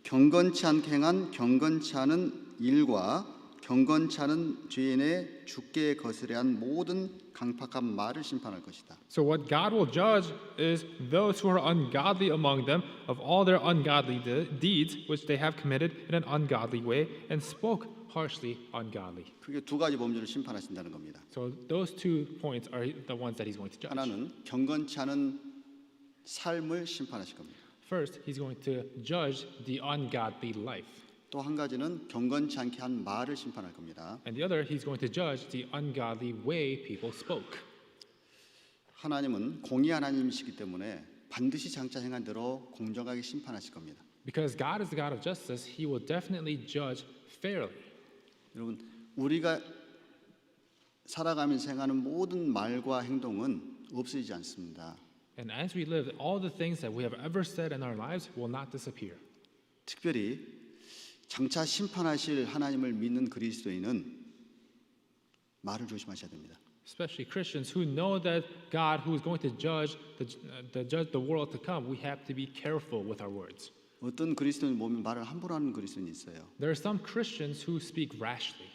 경건치 않게 행한 경건치 않은 일과 경건치 않은 죄인의 죽게 거스레한 모든 강팍한 말을 심판할 것이다. So what God will judge is those who are ungodly among them of all their ungodly deeds which they have committed in an ungodly way and spoke harshly ungodly. 그게 두 가지 범죄를 심판하신다는 겁니다. So those two points are the ones that he's going to judge. 하나는 경건치 않은 삶을 심판하실 겁니다. First, he's going to judge the ungodly life. 또 한 가지는 경건치 않게 한 말을 심판할 겁니다. And the other, he's going to judge the ungodly way people spoke. 하나님은 공의 하나님이시기 때문에 반드시 장차 행한 대로 공정하게 심판하실 겁니다. Because God is the God of justice, he will definitely judge fairly. 여러분, 우리가 살아가면서 행하는 모든 말과 행동은 없어지지 않습니다. And as we live, all the things that we have ever said in our lives will not disappear. 특별히 장차 심판하실 하나님을 믿는 그리스도인은 말을 조심하셔야 됩니다. Especially Christians who know that God, who is going to judge the world to come, we have to be careful with our words. 어떤 그리스도인 보면 말을 함부로 하는 그리스도인이 있어요. There are some Christians who speak rashly.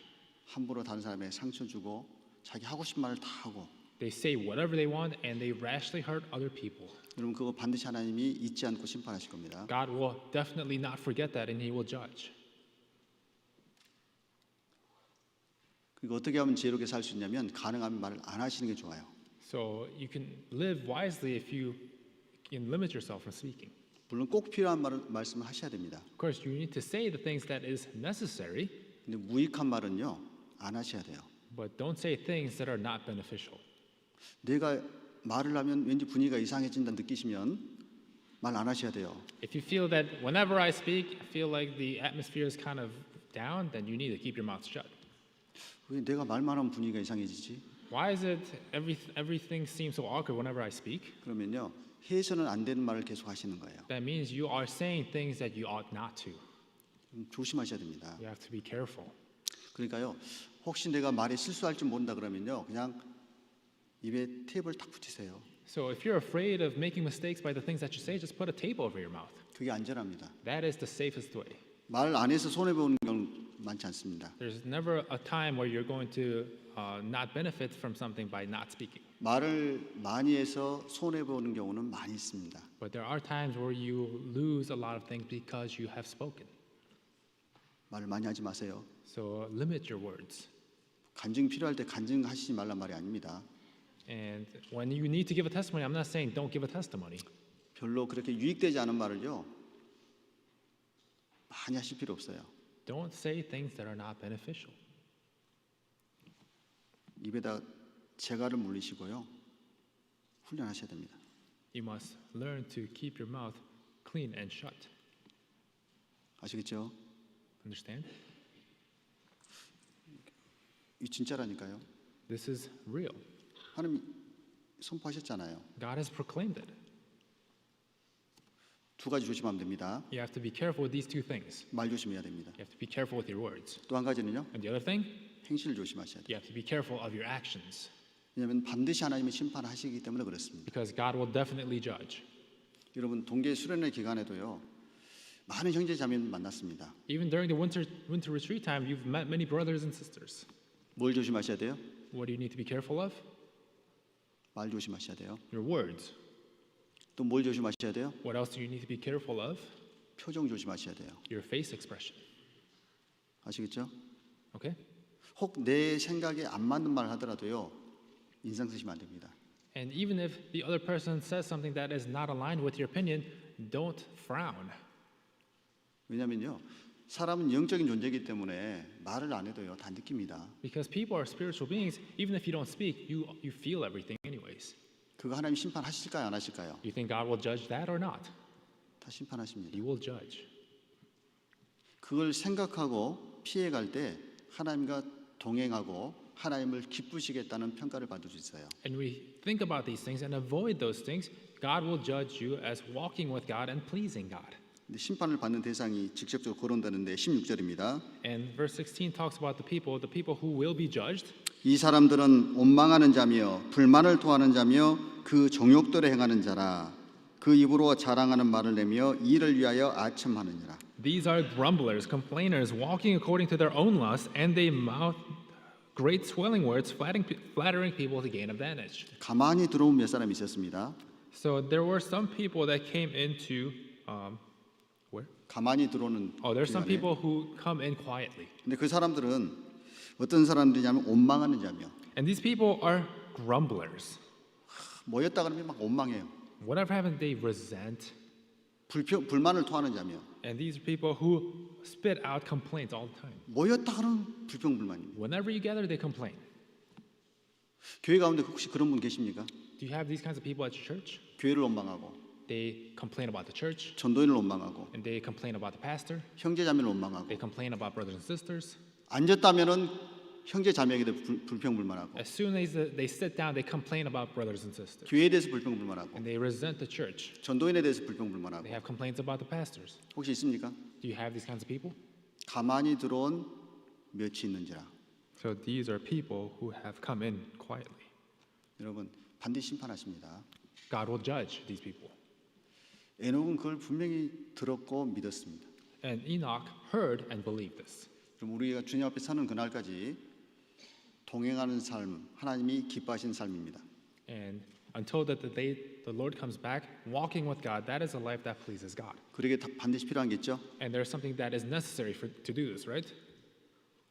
함부로 다른 사람에게 상처 주고 자기 하고 싶은 말을 다 하고. They say whatever they want and they rashly hurt other people. 여러분 그거 반드시 하나님이 잊지 않고 심판하실 겁니다. God will definitely not forget that and he will judge. 그리고 어떻게 하면 지혜롭게 살 수 있냐면 가능하면 말을 안 하시는 게 좋아요. So you can live wisely if you can limit yourself from speaking. 물론 꼭 필요한 말씀을 하셔야 됩니다. Of course, you need to say the things that is necessary, 근데 무익한 말은요 안 하셔야 돼요. but don't say things that are not beneficial. 내가 말을 하면 왠지 분위기가 이상해진다 느끼시면 말 안 하셔야 돼요. If you feel that whenever I speak, I feel like the atmosphere is kind of down, then you need to keep your mouth shut. 왜 내가 말만 하면 분위기가 이상해지지? Why is it everything seems so awkward whenever I speak? 그러면요 해서는 안 되는 말을 계속 하시는 거예요. That means you are saying things that you ought not to. 조심하셔야 됩니다. You have to be careful. 그러니까요 혹시 내가 말에 실수할 줄 모른다 그러면요 그냥 입에 테이프를 탁 붙이세요. So if you're afraid of making mistakes by the things that you say, just put a tape over your mouth. 그게 안전합니다. That is the safest way. 말 안 해서 손해 보는 경우 많지 않습니다. There's never a time where you're going to not benefit from something by not speaking. 말을 많이 해서 손해 보는 경우는 많이 있습니다. But there are times where you lose a lot of things because you have spoken. 말을 많이 하지 마세요. So limit your words. 간증 필요할 때 간증하시지 말란 말이 아닙니다. And when you need to give a testimony, I'm not saying don't give a testimony. 별로 그렇게 유익되지 않은 말을요 많이 하실 필요 없어요. Don't say things that are not beneficial. 입에다 재갈을 물리시고요 훈련하셔야 됩니다. You must learn to keep your mouth clean and shut. 아시겠죠? Understand? 이 진짜라니까요. This is real. 하나님 선포하셨잖아요. God has proclaimed it. 두 가지 조심하면 됩니다. You have to be careful with these two things. 말 조심해야 됩니다. You have to be careful with your words. 또 한 가지는요. And the other thing, 행실을 조심하셔야 돼요. you have to be careful of your actions. 왜냐하면 반드시 하나님이 심판하시기 때문에 그렇습니다. Because God will definitely judge. 여러분 동계 수련회 기간에도요. 많은 형제 자매를 만났습니다. Even during the winter retreat time, you've met many brothers and sisters. 뭘 조심하셔야 돼요? What do you need to be careful of? 말 조심하셔야 돼요. Your words. 또 뭘 조심하셔야 돼요? What else do you need to be careful of? 표정 조심하셔야 돼요. Your face expression. 아시겠죠? Okay? 혹 내 생각에 안 맞는 말을 하더라도요. 인상 쓰시면 안 됩니다. And even if the other person says something that is not aligned with your opinion, don't frown. 왜냐면요. 사람은 영적인 존재이기 때문에 말을 안 해도요. 다 느낍니다. Because people are spiritual beings, even if you don't speak, you feel everything anyways. 그거 하나님 심판하실까요? 안 하실까요? You think God will judge that or not? 다 심판하십니다. He will judge. 그걸 생각하고 피해갈 때 하나님과 동행하고 하나님을 기쁘시겠다는 평가를 받을 수 있어요. And we think about these things and avoid those things, God will judge you as walking with God and pleasing God. 근데 심판을 받는 대상이 직접적으로 거론되는데 16절입니다. And verse 16 talks about the people who will be judged. 이 사람들은 원망하는 자며 불만을 토하는 자며 그 정욕대로 행하는 자라. 그 입으로 자랑하는 말을 내며 이를 위하여 아첨하느니라. These are grumblers, complainers, walking according to their own lusts, and they mouth great swelling words, flattering people to gain advantage. 가만히 들어온 몇 사람이 있었습니다. So there were some people that came into where? 가만히 들어오는. Oh, there's some 기간에. people who come in quietly. 근데 그 사람들은 어떤 사람들이냐면 원망하는 자며 And these people are grumblers. 모였다 그러면 막 원망해요. Whatever happens, they resent. 불만을 토하는 자며 And these are people who spit out complaints all the time. 모였다 그러면 불평불만입니다. Whenever you gather, they complain. 교회 가운데 혹시 그런 분 계십니까? Do you have these kinds of people at your church? 교회를 원망하고 They complain about the church, 전도인을 원망하고 and they complain about the pastor. 형제자매를 원망하고 They complain about brothers and sisters. 앉았다면은 형제 자매에게 대해 불평불만하고 As soon as they sit down, they complain about brothers and sisters. 교회에 대해서 불평불만하고 And they resent the church. 전도인에 대해서 불평불만하고 They have complaints about the pastors. 혹시 있습니까? Do you have these kinds of people? 가만히 들어온 몇이 있는지라. So these are people who have come in quietly. 여러분 반드시 심판하십니다. God will judge these people. 에녹은 그걸 분명히 들었고 믿었습니다. And Enoch heard and believed this. 그럼 우리가 주님 앞에 서는 그날까지 동행하는 삶, 하나님이 기뻐하시는 삶입니다. And until that the day the Lord comes back, walking with God, that is a life that pleases God. 그러게 반드시 필요한 게 있죠. And there's something that is necessary to do this, right?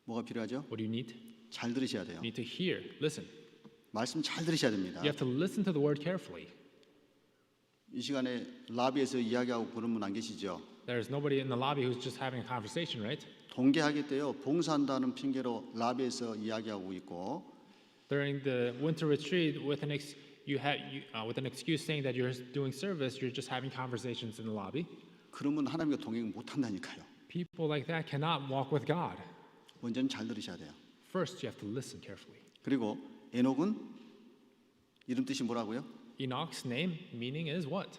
뭐가 필요하죠? What do you need? 잘 들으셔야 돼요. You need to hear, listen. 말씀 잘 들으셔야 됩니다. You have to listen to the word carefully. 이 시간에 라비에서 이야기하고 그런 분 안 계시죠? There's nobody in the lobby who's just having a conversation, right? 동계하게 때요 봉사한다는 핑계로 라비에서 이야기하고 있고 During the winter retreat, with an excuse saying that you're doing service, you're just having conversations in the lobby. 그러면 하나님과 동행 못 한다니까요. People like that cannot walk with God. 먼저는 잘 들으셔야 돼요. First, you have to listen carefully. 그리고 에녹은 이름 뜻이 뭐라고요? Enoch's name meaning is what?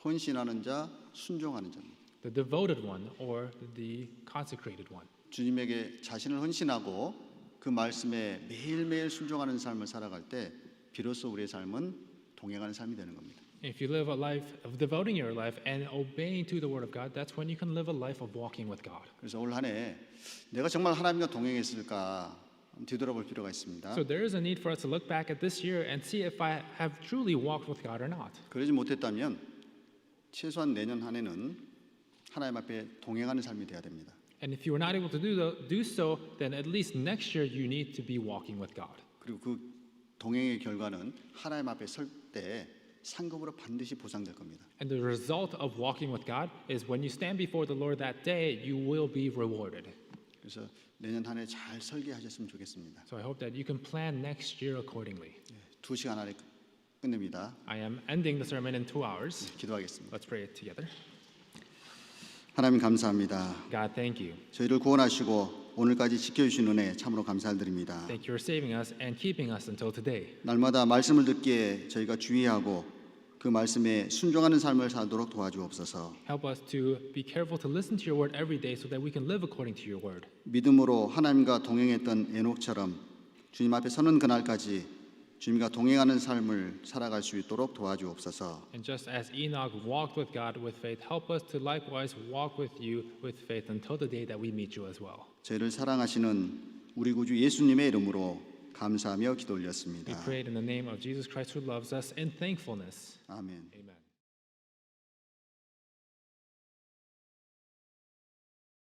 헌신하는 자, 순종하는 자입니다. The devoted one or the consecrated one. 주님에게 자신을 헌신하고 그 말씀에 매일매일 순종하는 삶을 살아갈 때 비로소 우리의 삶은 동행하는 삶이 되는 겁니다. If you live a life of devoting your life and obeying to the word of God, that's when you can live a life of walking with God. 그래서 올 한 해 내가 정말 하나님과 동행했을까 뒤돌아볼 필요가 있습니다. So there is a need for us to look back at this year and see if I have truly walked with God or not. 그러지 못했다면 최소한 내년 한 해는 하나님 앞에 동행하는 삶이 돼야 됩니다. And if you were not able to do so, then at least next year you need to be walking with God. 그리고 그 동행의 결과는 하나님 앞에 설 때 상급으로 반드시 보상될 겁니다. And the result of walking with God is when you stand before the Lord that day, you will be rewarded. 그래서 내년 한 해 잘 설계하셨으면 좋겠습니다. So I hope that you can plan next year accordingly. 2시간 안에 끝냅니다. I am ending the sermon in 2 hours. 기도하겠습니다. Let's pray it together. 하나님 감사합니다. God, thank you. 저희를 구원하시고 오늘까지 지켜주신 은혜 참으로 감사드립니다. Thank you for saving us and keeping us until today. 날마다 말씀을 듣기에 저희가 주의하고 그 말씀에 순종하는 삶을 살도록 도와주옵소서. Help us to be careful to listen to your word every day so that we can live according to your word. 믿음으로 하나님과 동행했던 에녹처럼 주님 앞에 서는 그날까지 주님과 동행하는 삶을 살아갈 수 있도록 도와주옵소서. And just as Enoch walked with God with faith, help us to likewise walk with you with faith until the day that we meet you as well. 저희를 사랑하시는 우리 구주 예수님의 이름으로 감사하며 기도 올렸습니다. We pray it in the name of Jesus Christ who loves us in thankfulness. 아멘. Amen.